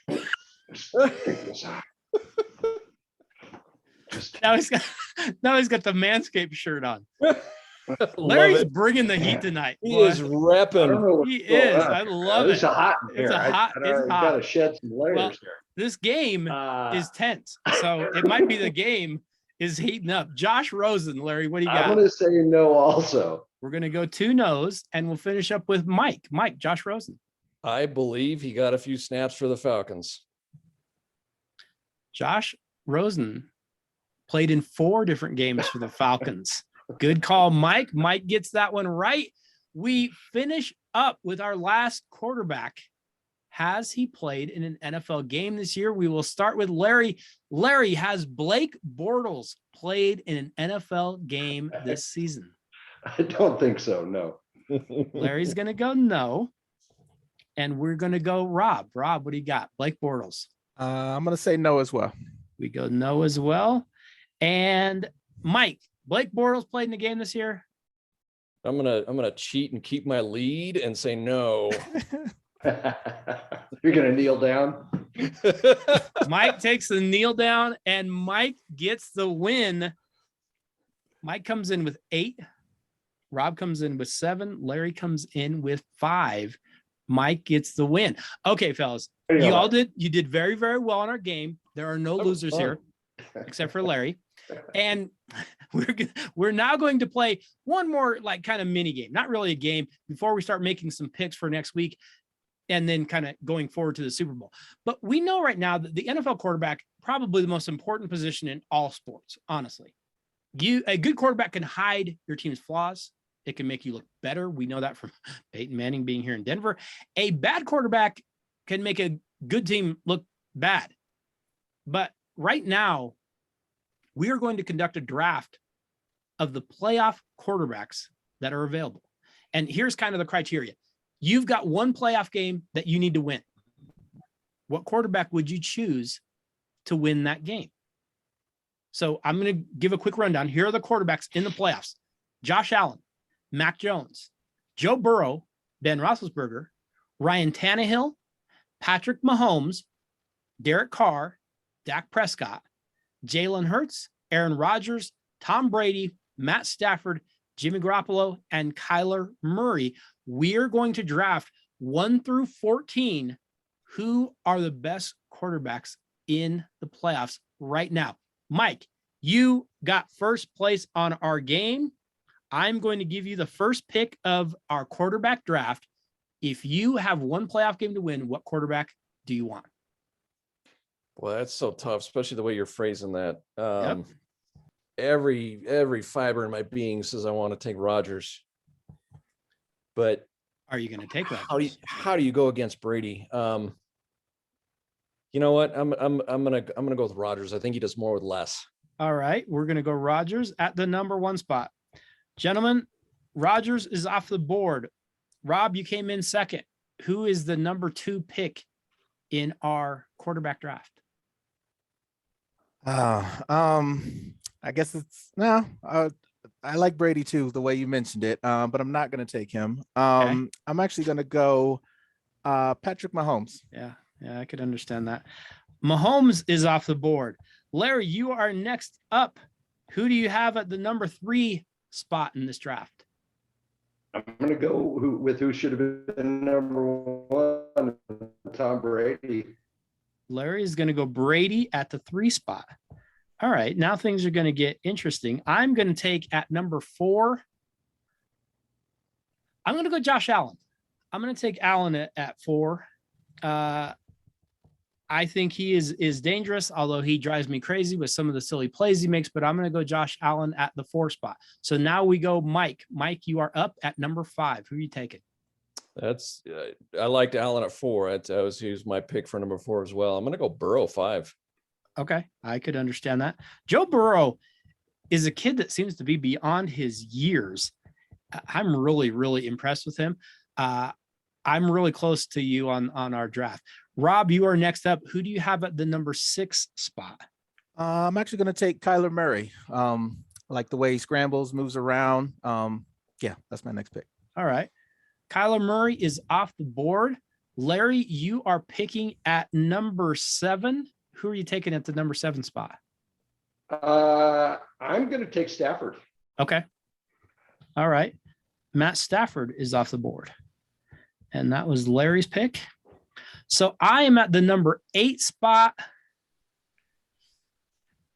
Now he's got the Manscaped shirt on. Larry's bringing the heat tonight. He is repping. He is. I love it. It's hot in here. It's hot. I got to shed some layers here. This game is tense, so it might be the game is heating up. Josh Rosen, Larry, what do you got? I'm going to say no also. We're going to go 2 no's, and we'll finish up with Mike. Mike, Josh Rosen. I believe he got a few snaps for the Falcons. Josh Rosen played in 4 different games for the Falcons. Good call, Mike. Mike gets that one right. We finish up with our last quarterback. Has he played in an NFL game this year? We will start with Larry. Larry, has Blake Bortles played in an NFL game this season? I don't think so. No. Larry's going to go no. And we're going to go Rob. Rob, what do you got? Blake Bortles. I'm going to say no as well. We go no as well. And Mike, Blake Bortles played in the game this year? I'm gonna cheat and keep my lead and say no. You're going to kneel down? Mike takes the kneel down, and Mike gets the win. Mike comes in with 8. Rob comes in with 7. Larry comes in with 5. Mike gets the win. Okay, fellas, you did very, very well in our game. There are no losers here, except for Larry. And we're now going to play one more like kind of mini game, not really a game, before we start making some picks for next week and then kind of going forward to the Super Bowl. But we know right now that the NFL quarterback, probably the most important position in all sports, honestly. A good quarterback can hide your team's flaws. It can make you look better. We know that from Peyton Manning being here in Denver. A bad quarterback can make a good team look bad. But right now, we are going to conduct a draft of the playoff quarterbacks that are available. And here's kind of the criteria. You've got one playoff game that you need to win. What quarterback would you choose to win that game? So I'm going to give a quick rundown. Here are the quarterbacks in the playoffs: Josh Allen, Mac Jones, Joe Burrow, Ben Roethlisberger, Ryan Tannehill, Patrick Mahomes, Derek Carr, Dak Prescott, Jalen Hurts, Aaron Rodgers, Tom Brady, Matt Stafford, Jimmy Garoppolo, and Kyler Murray. We are going to draft 1 through 14. Who are the best quarterbacks in the playoffs right now? Mike, you got first place on our game. I'm going to give you the first pick of our quarterback draft. If you have one playoff game to win, what quarterback do you want? Well, that's so tough, especially the way you're phrasing that. Yep. Every fiber in my being says I want to take Rodgers, but are you going to take Rodgers? How do you go against Brady? You know what? I'm gonna go with Rodgers. I think he does more with less. All right, we're gonna go Rodgers at the number 1 spot, gentlemen. Rodgers is off the board. Rob, you came in second. Who is the number 2 pick in our quarterback draft? I guess it's no. I like Brady too, the way you mentioned it. But I'm not going to take him. Okay. I'm actually going to go Patrick Mahomes. Yeah, I could understand that. Mahomes is off the board. Larry, you are next up. Who do you have at the number 3 spot in this draft? I'm going to go with who should have been number 1, Tom Brady. Larry is going to go Brady at the 3 spot. All right, now things are going to get interesting. I'm going to take at number 4. I'm going to go Josh Allen. I'm going to take Allen at 4. I think he is dangerous, although he drives me crazy with some of the silly plays he makes, but I'm going to go Josh Allen at the 4 spot. So now we go Mike. Mike, you are up at number 5. Who are you taking? That's I liked Allen at 4. He was my pick for number 4 as well. I'm going to go Burrow 5. Okay, I could understand that. Joe Burrow is a kid that seems to be beyond his years. I'm really, really impressed with him. I'm really close to you on our draft. Rob, you are next up. Who do you have at the number 6 spot? I'm actually going to take Kyler Murray. I like the way he scrambles, moves around. Yeah, that's my next pick. All right. Kyler Murray is off the board. Larry, you are picking at number 7. Who are you taking at the number 7 spot? I'm going to take Stafford. Okay. All right. Matt Stafford is off the board. And that was Larry's pick. So I am at the number 8 spot.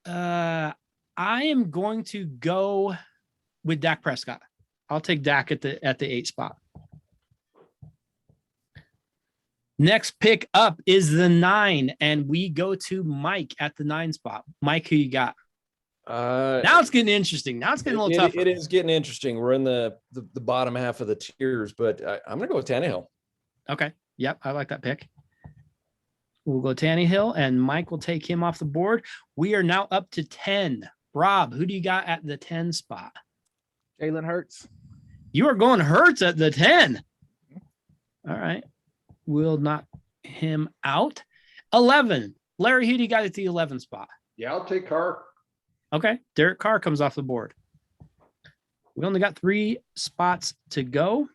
I am going to go with Dak Prescott. I'll take Dak at the 8 spot. Next pick up is the 9, and we go to Mike at the 9 spot. Mike, who you got? Now it's getting interesting. Now it's getting a little tougher. It is getting interesting. We're in the bottom half of the tiers, but I'm going to go with Tannehill. Okay. Yep. I like that pick. We'll go Tannehill, and Mike will take him off the board. We are now up to 10. Rob, who do you got at the 10 spot? Jalen Hurts. You are going Hurts at the 10. All right. We'll knock him out. 11. Larry, who do you got at the 11 spot? Yeah, I'll take Carr. Okay. Derek Carr comes off the board. We only got 3 spots to go.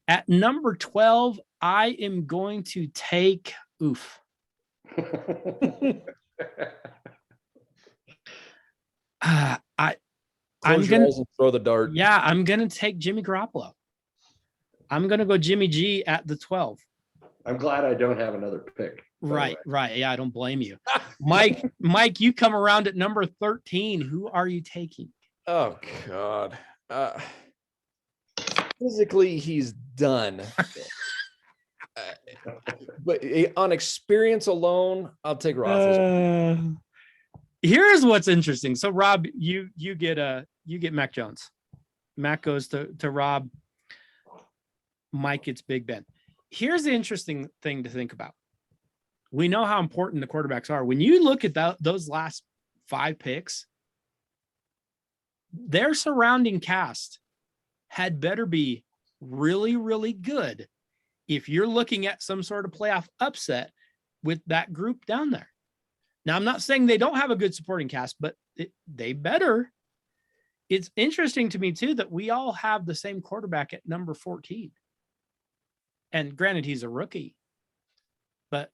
At number 12, I am going to take I'm gonna throw the dart. Yeah, I'm gonna take Jimmy Garoppolo. I'm gonna go Jimmy G at the 12. I'm glad I don't have another pick. Right. Yeah, I don't blame you. Mike, you come around at number 13. Who are you taking? Oh God. Physically, he's done. But on experience alone, I'll take Roethlisberger. Here's what's interesting. So Rob, you get Mac Jones. Mac goes to Rob. Mike gets Big Ben. Here's the interesting thing to think about. We know how important the quarterbacks are. When you look at those last 5 picks, their surrounding cast had better be really, really good if you're looking at some sort of playoff upset with that group down there. Now, I'm not saying they don't have a good supporting cast, but they better. It's interesting to me, too, that we all have the same quarterback at number 14. And granted, he's a rookie. But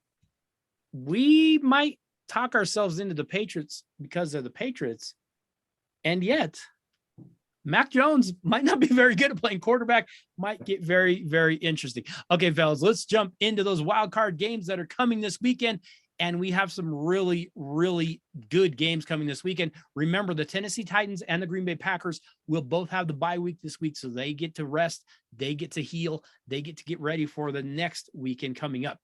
we might talk ourselves into the Patriots because they're the Patriots. And yet, Mac Jones might not be very good at playing quarterback, might get very, very interesting. Okay, fellas, let's jump into those wild card games that are coming this weekend. And we have some really, really good games coming this weekend. Remember, the Tennessee Titans and the Green Bay Packers will both have the bye week this week, so they get to rest, they get to heal, they get to get ready for the next weekend coming up.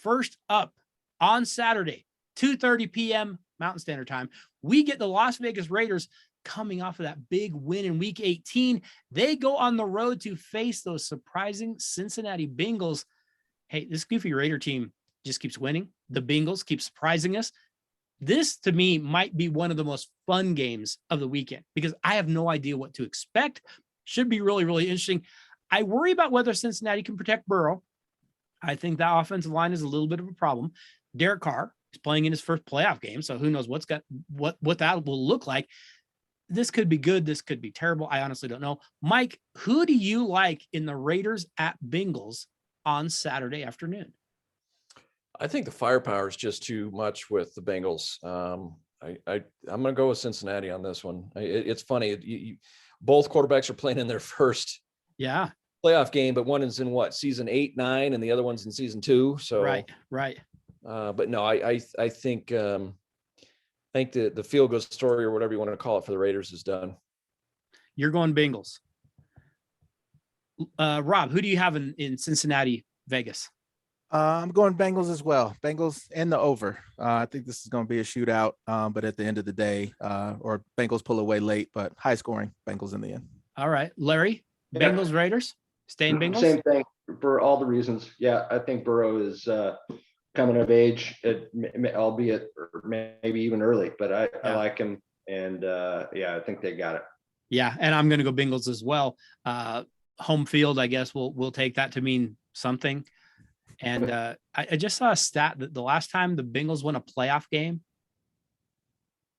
First up, on Saturday, 2:30 p.m. Mountain Standard Time, we get the Las Vegas Raiders coming off of that big win in Week 18. They go on the road to face those surprising Cincinnati Bengals. Hey, this goofy Raider team just keeps winning. The Bengals keep surprising us. This, to me, might be one of the most fun games of the weekend because I have no idea what to expect. Should be really, really interesting. I worry about whether Cincinnati can protect Burrow. I think that offensive line is a little bit of a problem. Derek Carr is playing in his first playoff game, so who knows what that will look like. This could be good. This could be terrible. I honestly don't know. Mike, who do you like in the Raiders at Bengals on Saturday afternoon? I think the firepower is just too much with the Bengals. I'm going to go with Cincinnati on this one. It's funny. Both quarterbacks are playing in their first playoff game, but one is in season 8, 9, and the other one's in season 2. So right. But no, I think the feel good story or whatever you want to call it for the Raiders is done. You're going Bengals. Rob, who do you have in Cincinnati, Vegas? I'm going Bengals as well. Bengals and the over. I think this is going to be a shootout, but at the end of the day, or Bengals pull away late, but high scoring Bengals in the end. All right. Larry, Bengals, Raiders? Staying Bengals? Same thing for all the reasons. Yeah, I think Burrow is coming of age, albeit or maybe even early, but I like him. And I think they got it. Yeah, and I'm going to go Bengals as well. Home field, I guess we'll take that to mean something. And I just saw a stat that the last time the Bengals won a playoff game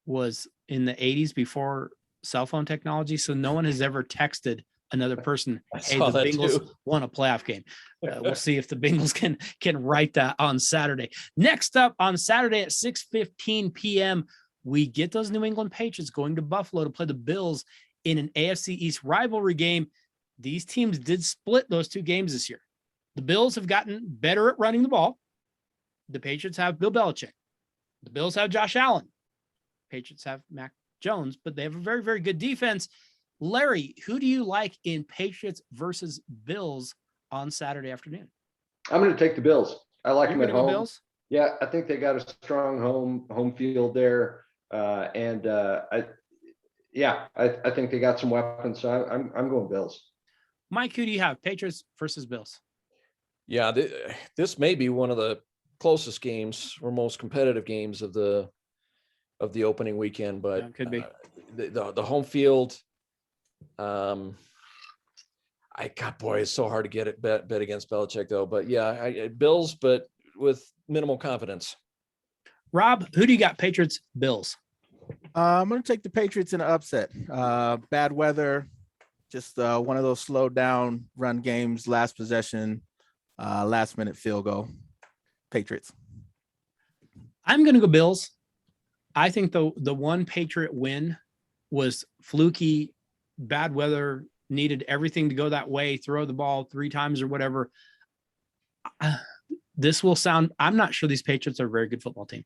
was in the 80s before cell phone technology. So no one has ever texted another person, hey, the Bengals won a playoff game. We'll see if the Bengals can write that on Saturday. Next up on Saturday at 6:15 p.m., we get those New England Patriots going to Buffalo to play the Bills in an AFC East rivalry game. These teams did split those 2 games this year. The Bills have gotten better at running the ball. The Patriots have Bill Belichick. The Bills have Josh Allen. Patriots have Mac Jones, but they have a very, very good defense. Larry, who do you like in Patriots versus Bills on Saturday afternoon? I'm going to take the Bills. I like them at home. Bills? Yeah, I think they got a strong home field there. I think they got some weapons. So I'm going Bills. Mike, who do you have? Patriots versus Bills. Yeah, this may be one of the closest games or most competitive games of the opening weekend, but Yeah, it could be the home field. It's so hard to get it bet against Belichick though. But yeah, Bills, but with minimal confidence. Rob, who do you got? Patriots, Bills. I'm going to take the Patriots in an upset. Bad weather, just one of those slowed down run games, last possession, last minute field goal. Patriots. I'm going to go Bills. I think the one Patriot win was fluky, bad weather, needed everything to go that way, throw the ball 3 times or whatever. This will sound, I'm not sure these Patriots are a very good football team.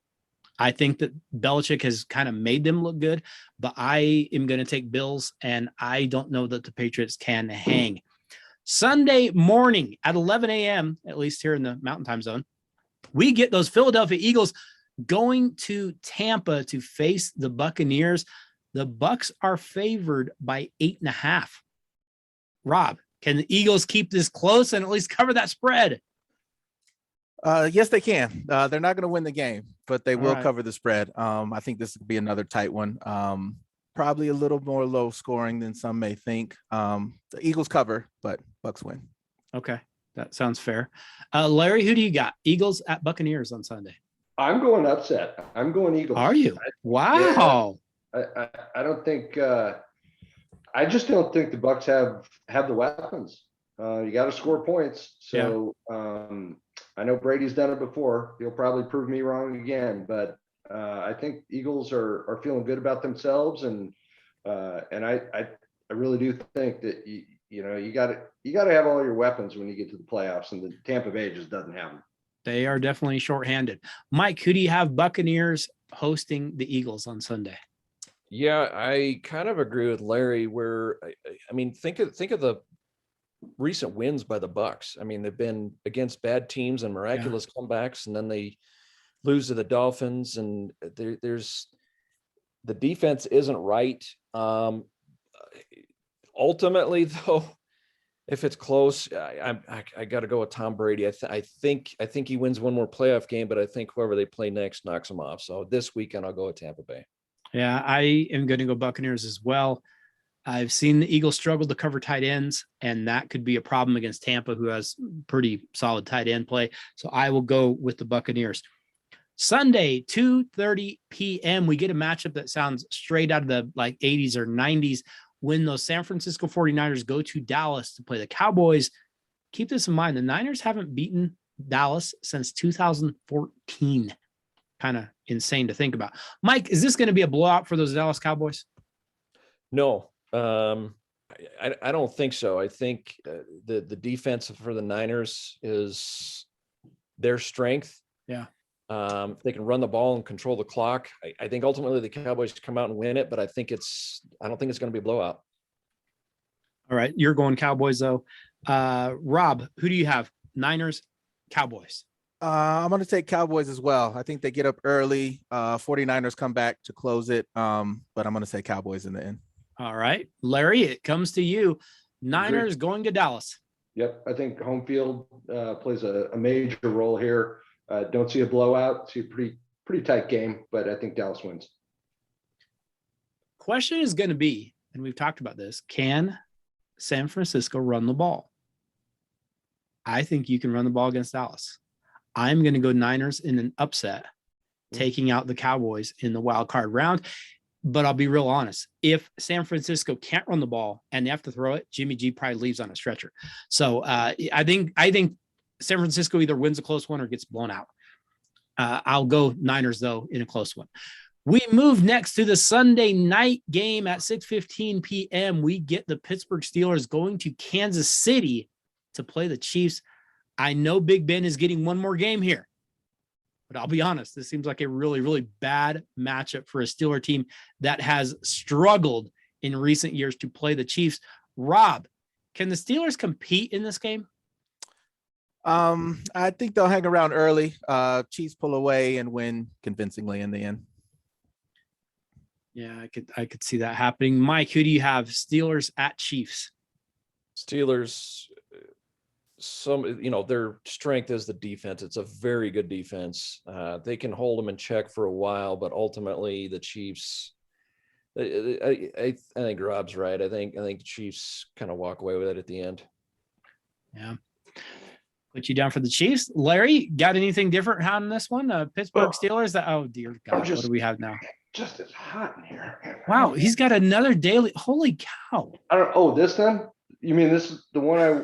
I think that Belichick has kind of made them look good, but I am going to take Bills, and I don't know that the Patriots can hang. Sunday morning at 11 a.m., at least here in the Mountain Time Zone, we get those Philadelphia Eagles going to Tampa to face the Buccaneers. The Bucs are favored by 8.5. Rob, can the Eagles keep this close and at least cover that spread? Yes, they can. They're not going to win the game, but they will right. cover the spread. I think this could be another tight one. Probably a little more low scoring than some may think. The Eagles cover, but Bucs win. Okay, that sounds fair. Larry, who do you got? Eagles at Buccaneers on Sunday. I'm going upset. I'm going Eagles. Are you? Wow. I don't think. I just don't think the Bucs have the weapons. You got to score points. So I know Brady's done it before. He'll probably prove me wrong again, but I think Eagles are feeling good about themselves, and I really do think that you got to have all your weapons when you get to the playoffs, and the Tampa Bay just doesn't have them. They are definitely shorthanded. Mike, who do you have? Buccaneers hosting the Eagles on Sunday. Yeah, I kind of agree with Larry. Where I mean, think of the recent wins by the Bucs. I mean, they've been against bad teams and miraculous comebacks, and then they lose to the Dolphins, and there's the defense isn't right. Ultimately, though, if it's close, I got to go with Tom Brady. I think he wins one more playoff game, but I think whoever they play next knocks them off. So this weekend, I'll go with Tampa Bay. Yeah, I am going to go Buccaneers as well. I've seen the Eagles struggle to cover tight ends, and that could be a problem against Tampa, who has pretty solid tight end play. So I will go with the Buccaneers. Sunday, 2:30 p.m., we get a matchup that sounds straight out of the 80s or 90s when those San Francisco 49ers go to Dallas to play the Cowboys. Keep this in mind. The Niners haven't beaten Dallas since 2014. Kind of insane to think about. Mike, is this going to be a blowout for those Dallas Cowboys? No, I don't think so. I think the defense for the Niners is their strength. Yeah. They can run the ball and control the clock. I think ultimately the Cowboys come out and win it, but I don't think it's going to be a blowout. All right. You're going Cowboys though. Rob, who do you have? Niners, Cowboys. I'm going to take Cowboys as well. I think they get up early. 49ers come back to close it. But I'm going to say Cowboys in the end. All right. Larry, it comes to you. Niners going to Dallas. Yep. I think home field plays a major role here. Don't see a blowout. See a pretty tight game, but I think Dallas wins. Question is going to be, and we've talked about this, can San Francisco run the ball? I think you can run the ball against Dallas. I'm going to go Niners in an upset, taking out the Cowboys in the wild card round. But I'll be real honest. If San Francisco can't run the ball and they have to throw it, Jimmy G probably leaves on a stretcher. So I think San Francisco either wins a close one or gets blown out. I'll go Niners, though, in a close one. We move next to the Sunday night game at 6:15 p.m. We get the Pittsburgh Steelers going to Kansas City to play the Chiefs. I know Big Ben is getting one more game here, but I'll be honest, this seems like a really, really bad matchup for a Steeler team that has struggled in recent years to play the Chiefs. Rob, can the Steelers compete in this game? I think they'll hang around early. Chiefs pull away and win convincingly in the end. Yeah, I could see that happening. Mike, who do you have? Steelers at Chiefs. Steelers, their strength is the defense. It's a very good defense. They can hold them in check for a while, but ultimately the Chiefs, I think Rob's right. I think the Chiefs kind of walk away with it at the end. Yeah. Put you down for the Chiefs. Larry, got anything different on this one? Pittsburgh Steelers. Oh dear God, what do we have now? Just as hot in here. Wow, he's got another daily. Holy cow! This then? You mean this is the one I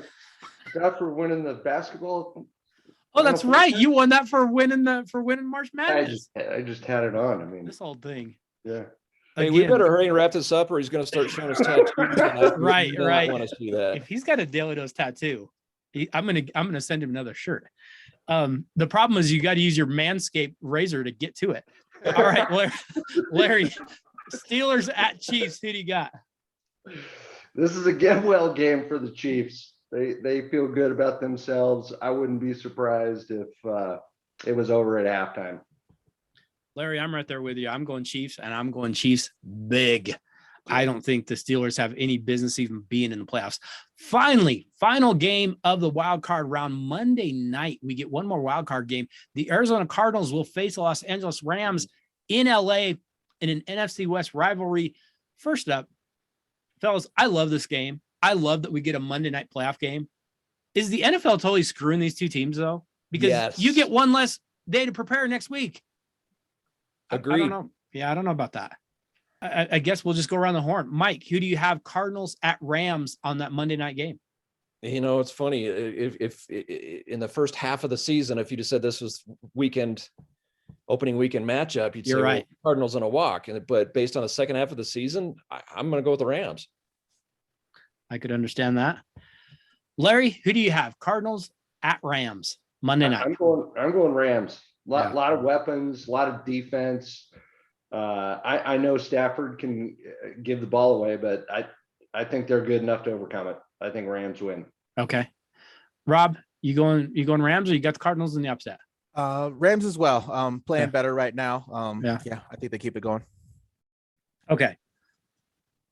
got for winning the basketball? Oh, that's right. You won that for winning March Madness. I just had it on. I mean, this whole thing. Yeah. Hey, we better hurry and wrap this up, or he's going to start showing us tattoos. Right. I want to see that. If he's got a Daly Dose tattoo, I'm gonna send him another shirt. The problem is you got to use your Manscaped razor to get to it. All right, Larry, Steelers at Chiefs. Who do you got? This is a get well game for the Chiefs. They feel good about themselves. I wouldn't be surprised if it was over at halftime. Larry, I'm right there with you. I'm going Chiefs, and I'm going Chiefs big. I don't think the Steelers have any business even being in the playoffs. Finally, final game of the wild card round. Monday night, we get one more wild card game. The Arizona Cardinals will face the Los Angeles Rams in LA in an NFC West rivalry. First up, fellas, I love this game. I love that we get a Monday night playoff game. Is the NFL totally screwing these two teams, though? Because you get one less day to prepare next week. Agreed. I don't know. Yeah, I don't know about that. I guess we'll just go around the horn. Mike, who do you have? Cardinals at Rams on that Monday night game? It's funny. If in the first half of the season, if you just said this was opening weekend matchup, you'd say, right. Well, Cardinals on a walk. But based on the second half of the season, I'm going to go with the Rams. I could understand that. Larry, who do you have? Cardinals at Rams Monday night. I'm going Rams. Lot of weapons, a lot of defense. I know Stafford can give the ball away, but I think they're good enough to overcome it. I think Rams win. Okay. Rob, you going Rams, or you got the Cardinals in the upset? Rams as well. Playing better right now. I think they keep it going. Okay.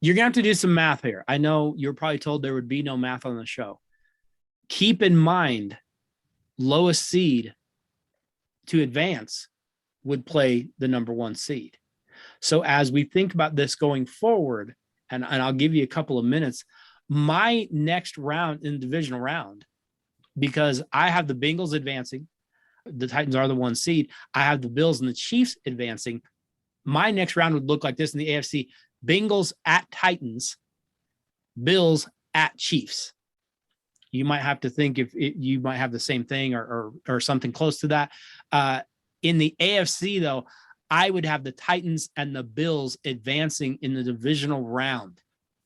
You're going to have to do some math here. I know you're probably told there would be no math on the show. Keep in mind, lowest seed to advance would play the number one seed. So as we think about this going forward, and I'll give you a couple of minutes, my next round in the divisional round, because I have the Bengals advancing, the Titans are the one seed, I have the Bills and the Chiefs advancing. My next round would look like this in the AFC: Bengals at Titans, Bills at Chiefs. You might have to think if you might have the same thing or something close to that. In the AFC, though, I would have the Titans and the Bills advancing in the divisional round.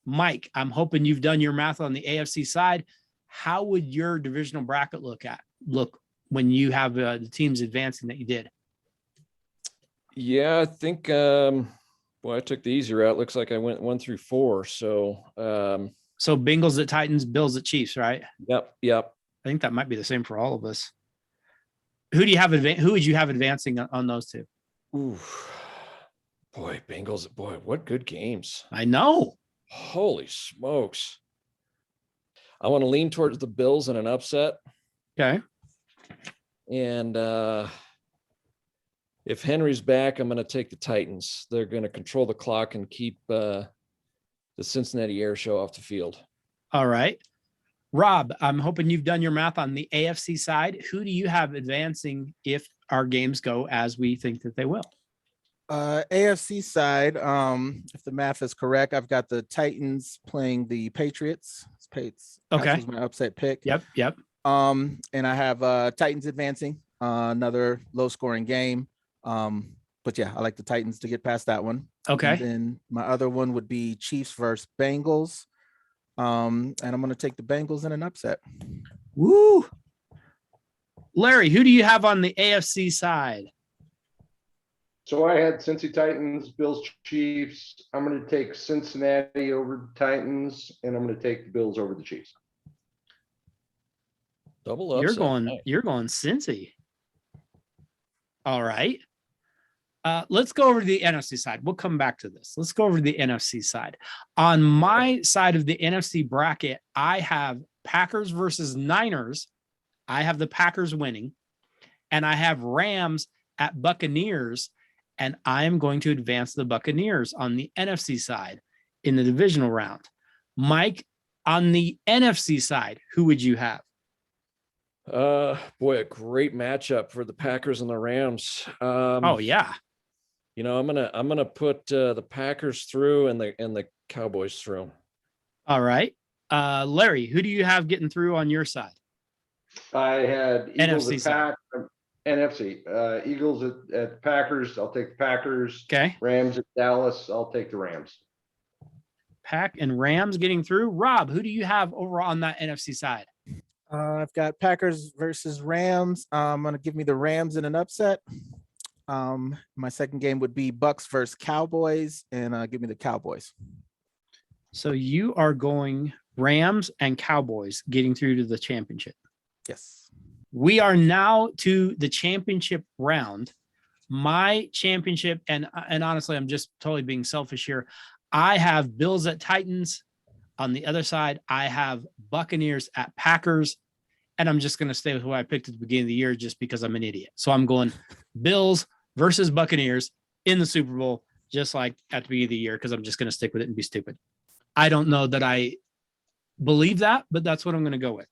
Mike, I'm hoping you've done your math on the AFC side. How would your divisional bracket look when you have the teams advancing that you did? Yeah, I think, I took the easy route. Looks like I went 1 through 4. So Bengals at Titans, Bills at Chiefs, right? Yep. I think that might be the same for all of us. Who would you have advancing on those two? Ooh, boy, Bengals. Boy, what good games. I know. Holy smokes. I want to lean towards the Bills in an upset. Okay. And if Henry's back, I'm going to take the Titans. They're going to control the clock and keep the Cincinnati Air Show off the field. All right. Rob, I'm hoping you've done your math on the AFC side. Who do you have advancing if our games go as we think that they will? AFC side, if the math is correct, I've got the Titans playing the Patriots. Okay. That was my upset pick. Yep. And I have Titans advancing, another low scoring game. But yeah, I like the Titans to get past that one. Okay. And then my other one would be Chiefs versus Bengals. And I'm going to take the Bengals in an upset. Woo. Larry, who do you have on the AFC side? So I had Cincy Titans, Bills, Chiefs. I'm going to take Cincinnati over the Titans, and I'm going to take the Bills over the Chiefs. Double upset. You're going Cincy. All right. Let's go over to the NFC side. We'll come back to this. Let's go over to the NFC side. On my side of the NFC bracket, I have Packers versus Niners. I have the Packers winning, and I have Rams at Buccaneers, and I am going to advance the Buccaneers on the NFC side in the divisional round. Mike, on the NFC side, who would you have? Boy, a great matchup for the Packers and the Rams. Oh yeah. You know, I'm gonna put the Packers through and the Cowboys through. All right. Larry, who do you have getting through on your side? I had Eagles NFC at side. NFC. Eagles at Packers. I'll take the Packers. Okay. Rams at Dallas. I'll take the Rams. Pack and Rams getting through. Rob, who do you have over on that NFC side? I've got Packers versus Rams. I'm going to give me the Rams in an upset. My second game would be Bucks versus Cowboys, and give me the Cowboys. So you are going Rams and Cowboys getting through to the championship. Yes. We are now to the championship round. My championship, and honestly, I'm just totally being selfish here. I have Bills at Titans. On the other side, I have Buccaneers at Packers. And I'm just going to stay with who I picked at the beginning of the year just because I'm an idiot. So I'm going Bills versus Buccaneers in the Super Bowl, just like at the beginning of the year, because I'm just going to stick with it and be stupid. I don't know that I believe that, but that's what I'm going to go with.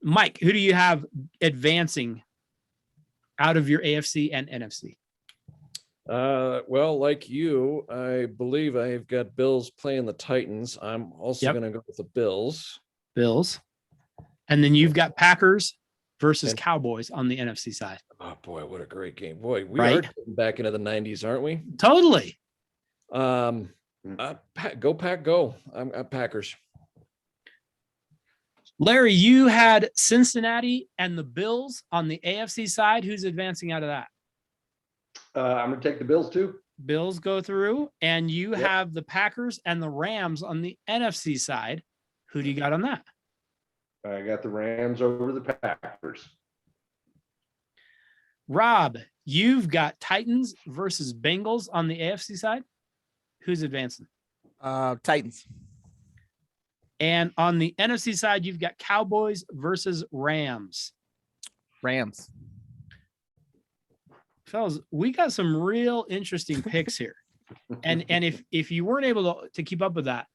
Mike, who do you have advancing out of your AFC and NFC? Well, like you, I believe I've got Bills playing the Titans. I'm also going to go with the Bills. Bills. And then you've got Packers versus Cowboys on the NFC side. Oh boy, what a great game. Boy, we are getting back into the 90s, aren't we? Totally. Go Pack, go. I'm at Packers. Larry, you had Cincinnati and the Bills on the AFC side. Who's advancing out of that? I'm going to take the Bills too. Bills go through, and you have the Packers and the Rams on the NFC side. Who do you got on that? I got the Rams over the Packers. Rob, you've got Titans versus Bengals on the AFC side. Who's advancing? Titans. And on the NFC side, you've got Cowboys versus Rams. Rams. Fellas, we got some real interesting picks here. And if you weren't able to keep up with that,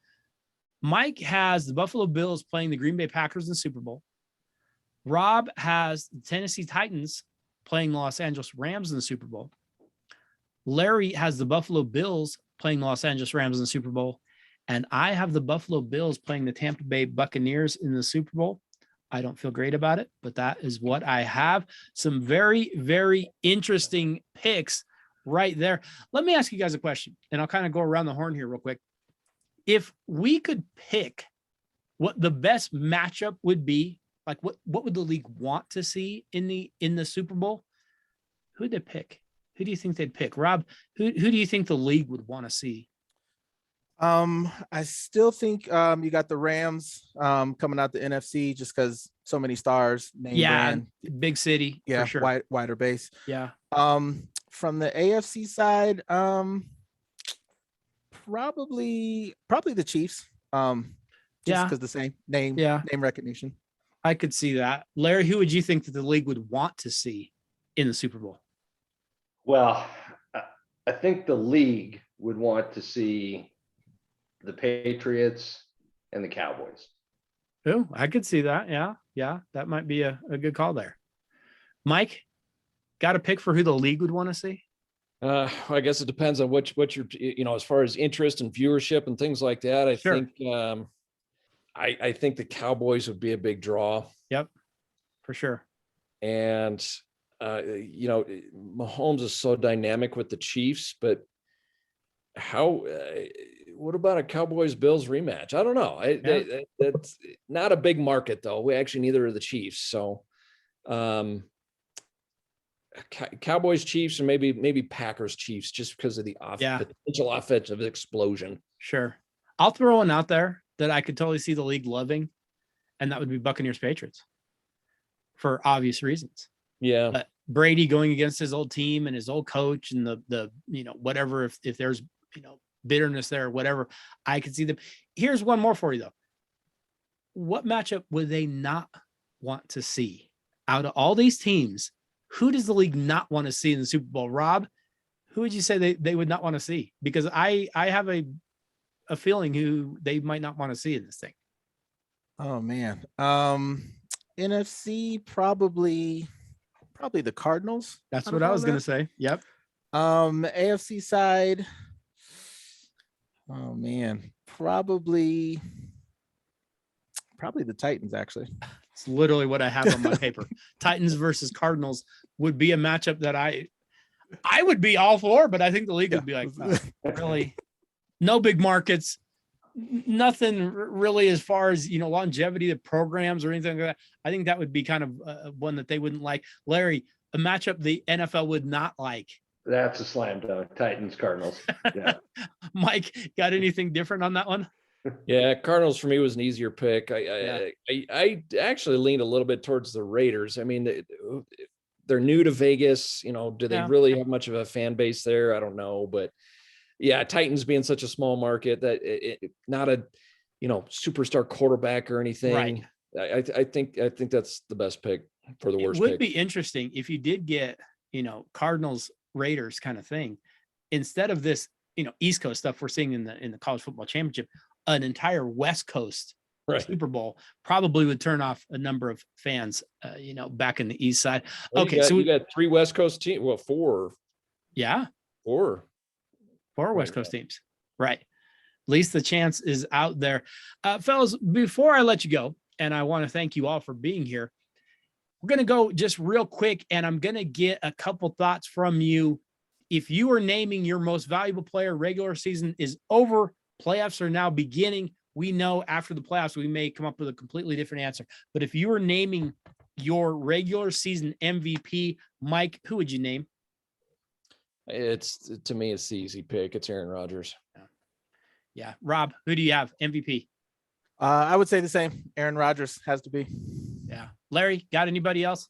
Mike has the Buffalo Bills playing the Green Bay Packers in the Super Bowl. Rob has the Tennessee Titans playing the Los Angeles Rams in the Super Bowl. Larry has the Buffalo Bills playing the Los Angeles Rams in the Super Bowl. And I have the Buffalo Bills playing the Tampa Bay Buccaneers in the Super Bowl. I don't feel great about it, but that is what I have. Some very, very interesting picks right there. Let me ask you guys a question, and I'll kind of go around the horn here real quick. If we could pick what the best matchup would be, like what would the league want to see in the Super Bowl? Who'd they pick? Who do you think they'd pick? Rob, who do you think the league would want to see? I still think you got the Rams coming out the NFC just because so many stars, name brand. Big city, yeah, for sure. wider base. Yeah. From the AFC side, probably the Chiefs. Just because the same name recognition. I could see that. Larry, who would you think that the league would want to see in the Super Bowl? Well, I think the league would want to see the Patriots and the Cowboys. Oh, I could see that. Yeah. That might be a good call there. Mike, got a pick for who the league would want to see? I guess it depends on what you're, as far as interest and viewership and things like that. I think, I think the Cowboys would be a big draw. Yep, for sure. And, Mahomes is so dynamic with the Chiefs, but what about a Cowboys Bills rematch? I don't know. That's not a big market though. We actually neither are the Chiefs. So, Cowboys Chiefs or maybe Packers Chiefs just because of the potential offensive explosion. Sure. I'll throw one out there that I could totally see the league loving, and that would be Buccaneers Patriots for obvious reasons. Yeah. But Brady going against his old team and his old coach and the whatever, if there's, bitterness there or whatever, I could see them. Here's one more for you though. What matchup would they not want to see out of all these teams? Who does the league not want to see in the Super Bowl? Rob, who would you say they would not want to see? Because I have a feeling who they might not want to see in this thing. Oh man. NFC probably the Cardinals. That's what I was going to say. Yep. AFC side. Oh man, probably the Titans actually. It's literally what I have on my paper. Titans versus Cardinals would be a matchup that I would be all for, but I think the league would be like, oh, really? No big markets, nothing really as far as, longevity of programs or anything like that. I think that would be kind of one that they wouldn't like. Larry, a matchup the NFL would not like. That's a slam dunk. Titans, Cardinals. Yeah. Mike, got anything different on that one? Yeah, Cardinals for me was an easier pick. I actually leaned a little bit towards the Raiders. I mean, they're new to Vegas. Do they really have much of a fan base there? I don't know, but yeah, Titans being such a small market that not a superstar quarterback or anything. Right. I think that's the best pick for the worst. It would be interesting if you did get Cardinals Raiders kind of thing instead of this East Coast stuff we're seeing in the college football championship. An entire West Coast Super Bowl probably would turn off a number of fans, back in the East side. Well, okay, so we got 3 West Coast teams. Well, 4. Yeah, 4 West Coast teams. Right. At least the chance is out there. Fellas, before I let you go, and I want to thank you all for being here, we're going to go just real quick, and I'm going to get a couple thoughts from you. If you are naming your most valuable player, regular season is over, playoffs are now beginning. We know after the playoffs, we may come up with a completely different answer. But if you were naming your regular season MVP, Mike, who would you name? To me, it's the easy pick. It's Aaron Rodgers. Yeah. Rob, who do you have? MVP? I would say the same. Aaron Rodgers has to be. Yeah. Larry, got anybody else?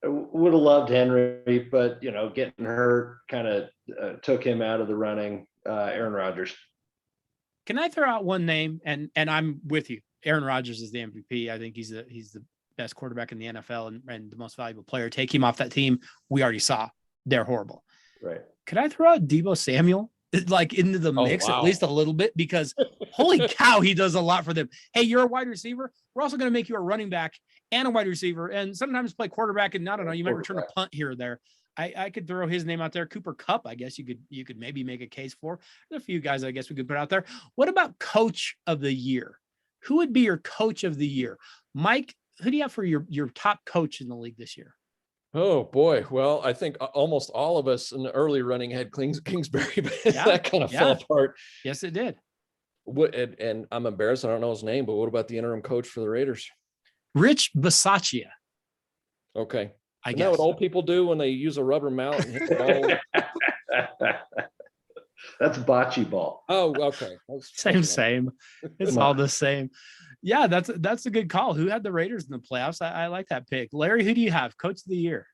I would have loved Henry, but getting hurt kind of took him out of the running. Aaron Rodgers. Can I throw out one name? And I'm with you. Aaron Rodgers is the MVP. I think he's the best quarterback in the NFL and the most valuable player. Take him off that team. We already saw they're horrible. Right. Could I throw out Deebo Samuel into the mix at least a little bit? Because holy cow, he does a lot for them. Hey, you're a wide receiver. We're also going to make you a running back and a wide receiver, and sometimes play quarterback. And I don't know, you might return a punt here or there. I could throw his name out there. Cooper Kupp, I guess you could maybe make a case for. There's a few guys I guess we could put out there. What about coach of the year? Who would be your coach of the year? Mike, who do you have for your top coach in the league this year? Oh boy. Well, I think almost all of us in the early running had Kingsbury, but that kind of fell apart. Yes, it did. And I'm embarrassed. I don't know his name, but what about the interim coach for the Raiders? Rich Bisaccia. Okay. I Isn't guess that what old people do when they use a rubber mallet and hit the ball? That's bocce ball. Oh, okay. Same. It's all the same. Yeah, that's a good call. Who had the Raiders in the playoffs? I like that pick. Larry, who do you have? Coach of the year.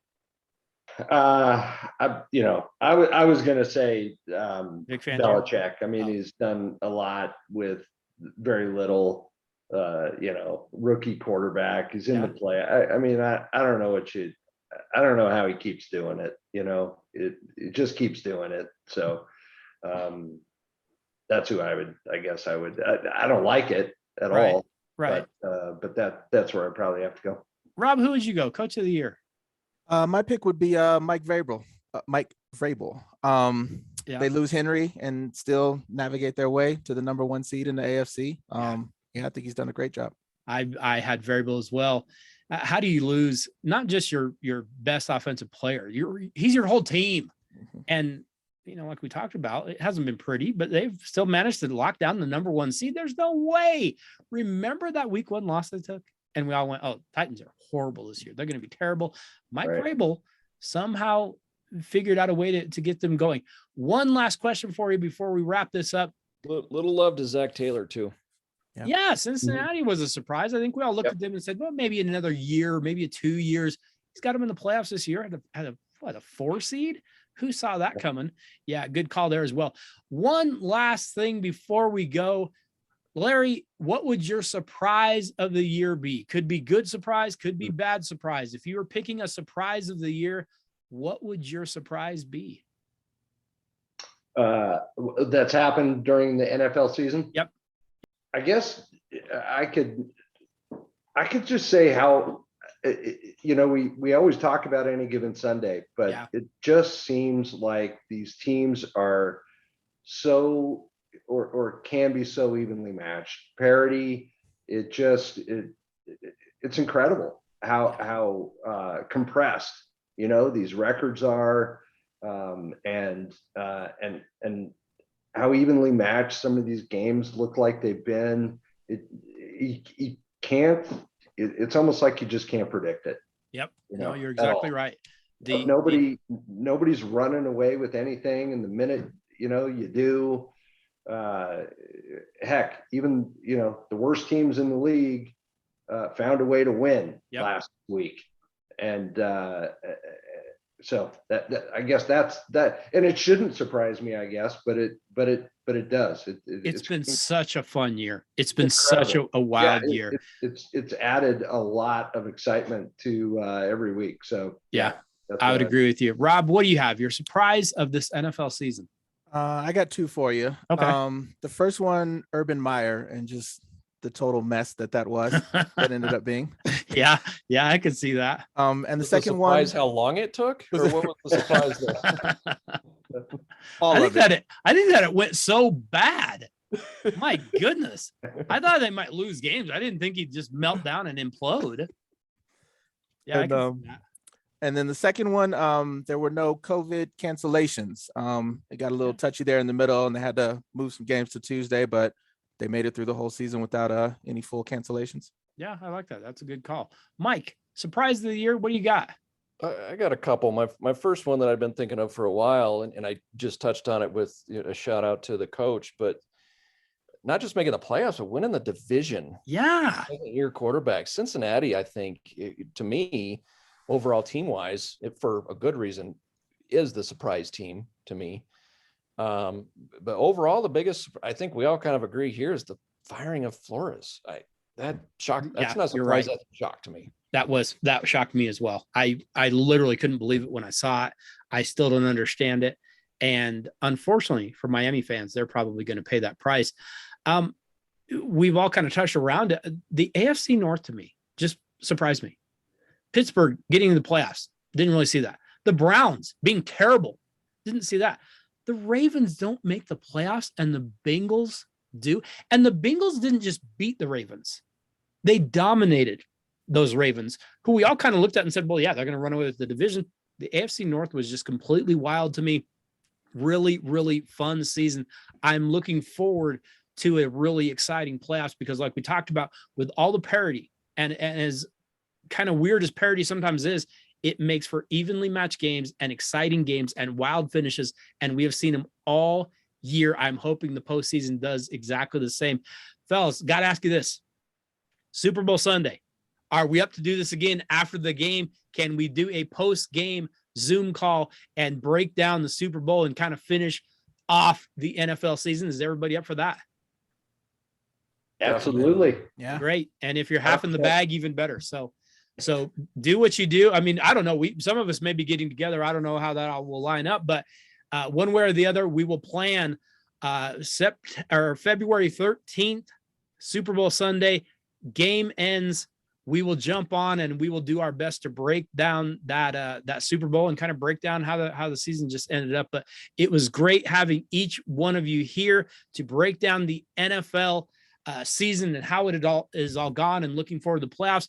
I was going to say Big fan Belichick. I mean, he's done a lot with very little. Rookie quarterback. He's in the play. I mean, I don't know I don't know how he keeps doing it. It just keeps doing it. So that's who I would. I don't like it at all. Right. But that's where I probably have to go. Rob, who would you go? Coach of the year. My pick would be Mike Vrabel. They lose Henry and still navigate their way to the number 1 seed in the AFC. I think he's done a great job. I had Vrabel as well. How do you lose not just your best offensive player? He's your whole team. Mm-hmm. And like we talked about, it hasn't been pretty, but they've still managed to lock down the number 1 seed. There's no way. Remember that week 1 loss they took? And we all went, oh, Titans are horrible this year. They're going to be terrible. Mike Vrabel somehow figured out a way to get them going. One last question for you before we wrap this up. Little love to Zach Taylor too. Yeah, Cincinnati was a surprise. I think we all looked at them and said, well, maybe in another year, maybe 2 years, He's got them in the playoffs this year at a 4 seed. Who saw that coming? Yeah, good call there as well. One last thing before we go, Larry, what would your surprise of the year be? Could be good surprise, could be bad surprise. If you were picking a surprise of the year, what would your surprise be? That's happened during the NFL season. Yep. I guess I could just say how, we always talk about any given Sunday, but it just seems like these teams are so, or can be so evenly matched. Parity, it's incredible how compressed, these records are, and how evenly matched some of these games look like they've been. You can't. It's almost like you just can't predict it. Yep. No, you're exactly right. Nobody's running away with anything. And the minute, you do, heck, even, the worst teams in the league found a way to win last week. And so that I guess that's that, and it shouldn't surprise me, I guess, but it does. It's been such a fun year. It's been such a wild year. It's added a lot of excitement to every week. So I would agree with you. Rob, what do you have? Your surprise of this NFL season? I got 2 for you. Okay. The first one, Urban Meyer, and just the total mess that was that ended up being. Yeah, I could see that. And the Was second one, how long it took, or what was the surprise there? I think that it went so bad. My goodness. I thought they might lose games. I didn't think he'd just melt down and implode. Yeah. And then the second one, there were no COVID cancellations. It got a little touchy there in the middle, and they had to move some games to Tuesday, but they made it through the whole season without any full cancellations. Yeah, I like that. That's a good call. Mike, surprise of the year. What do you got? I got a couple. My first one that I've been thinking of for a while, and I just touched on it with a shout out to the coach, but not just making the playoffs, but winning the division. Yeah. Year quarterback. Cincinnati, I think, to me, overall team wise, for a good reason, is the surprise team to me. But overall, the biggest, I think we all kind of agree here, is the firing of Flores. That shocked. That's not a surprise. Right. That's a shock to me. That shocked me as well. I literally couldn't believe it when I saw it. I still don't understand it. And unfortunately for Miami fans, they're probably going to pay that price. We've all kind of touched around it. The AFC North to me just surprised me. Pittsburgh getting in the playoffs. Didn't really see that. The Browns being terrible. Didn't see that. The Ravens don't make the playoffs and the Bengals do. And the Bengals didn't just beat the Ravens. They dominated those Ravens, who we all kind of looked at and said, well, yeah, they're going to run away with the division. The AFC North was just completely wild to me. Really, really fun season. I'm looking forward to a really exciting playoffs because like we talked about with all the parity and as kind of weird as parity sometimes is, it makes for evenly matched games and exciting games and wild finishes. And we have seen them all year. I'm hoping the postseason does exactly the same. Fellas, got to ask you this. Super Bowl Sunday. Are we up to do this again after the game? Can we do a post-game Zoom call and break down the Super Bowl and kind of finish off the NFL season? Is everybody up for that? Absolutely. Yeah. Great. And if you're half in the bag, even better. So do what you do. I mean, I don't know. Some of us may be getting together. I don't know how that all will line up, but one way or the other, we will plan February 13th, Super Bowl Sunday. Game ends. We will jump on and we will do our best to break down that Super Bowl and kind of break down how the season just ended up. But it was great having each one of you here to break down the NFL season and how it all is all gone, and looking forward to the playoffs.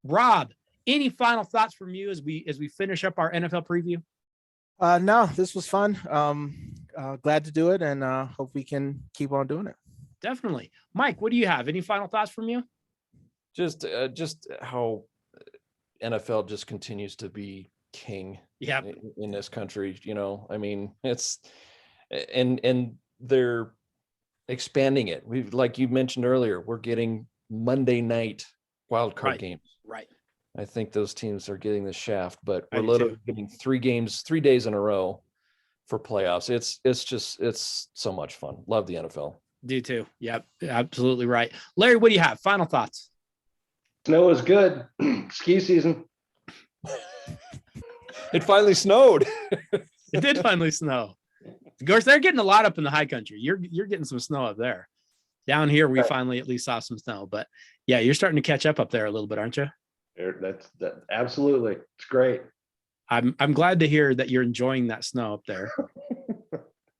Rob, any final thoughts from you as we finish up our NFL preview? No, this was fun. Glad to do it, and hope we can keep on doing it. Definitely. Mike, what do you have? Any final thoughts from you? Just how NFL just continues to be king in this country. I mean, it's and they're expanding it. Like you mentioned earlier, we're getting Monday night wildcard games. Right. I think those teams are getting the shaft, but I we're do literally too. getting 3 days in a row for playoffs. It's so much fun. Love the NFL. Do too. Yep, absolutely right. Larry, what do you have? Final thoughts? Snow is good. Ski season. It finally snowed. It did finally snow. Of course, they're getting a lot up in the high country. You're getting some snow up there. Down here, we finally at least saw some snow. But yeah, you're starting to catch up there a little bit, aren't you? That's absolutely. It's great. I'm glad to hear that you're enjoying that snow up there.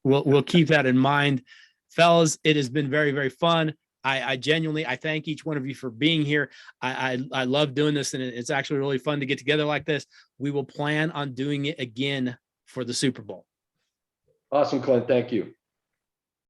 We'll keep that in mind, fellas. It has been very, very fun. I genuinely thank each one of you for being here. I love doing this, and it's actually really fun to get together like this. We will plan on doing it again for the Super Bowl. Awesome, Clint. Thank you.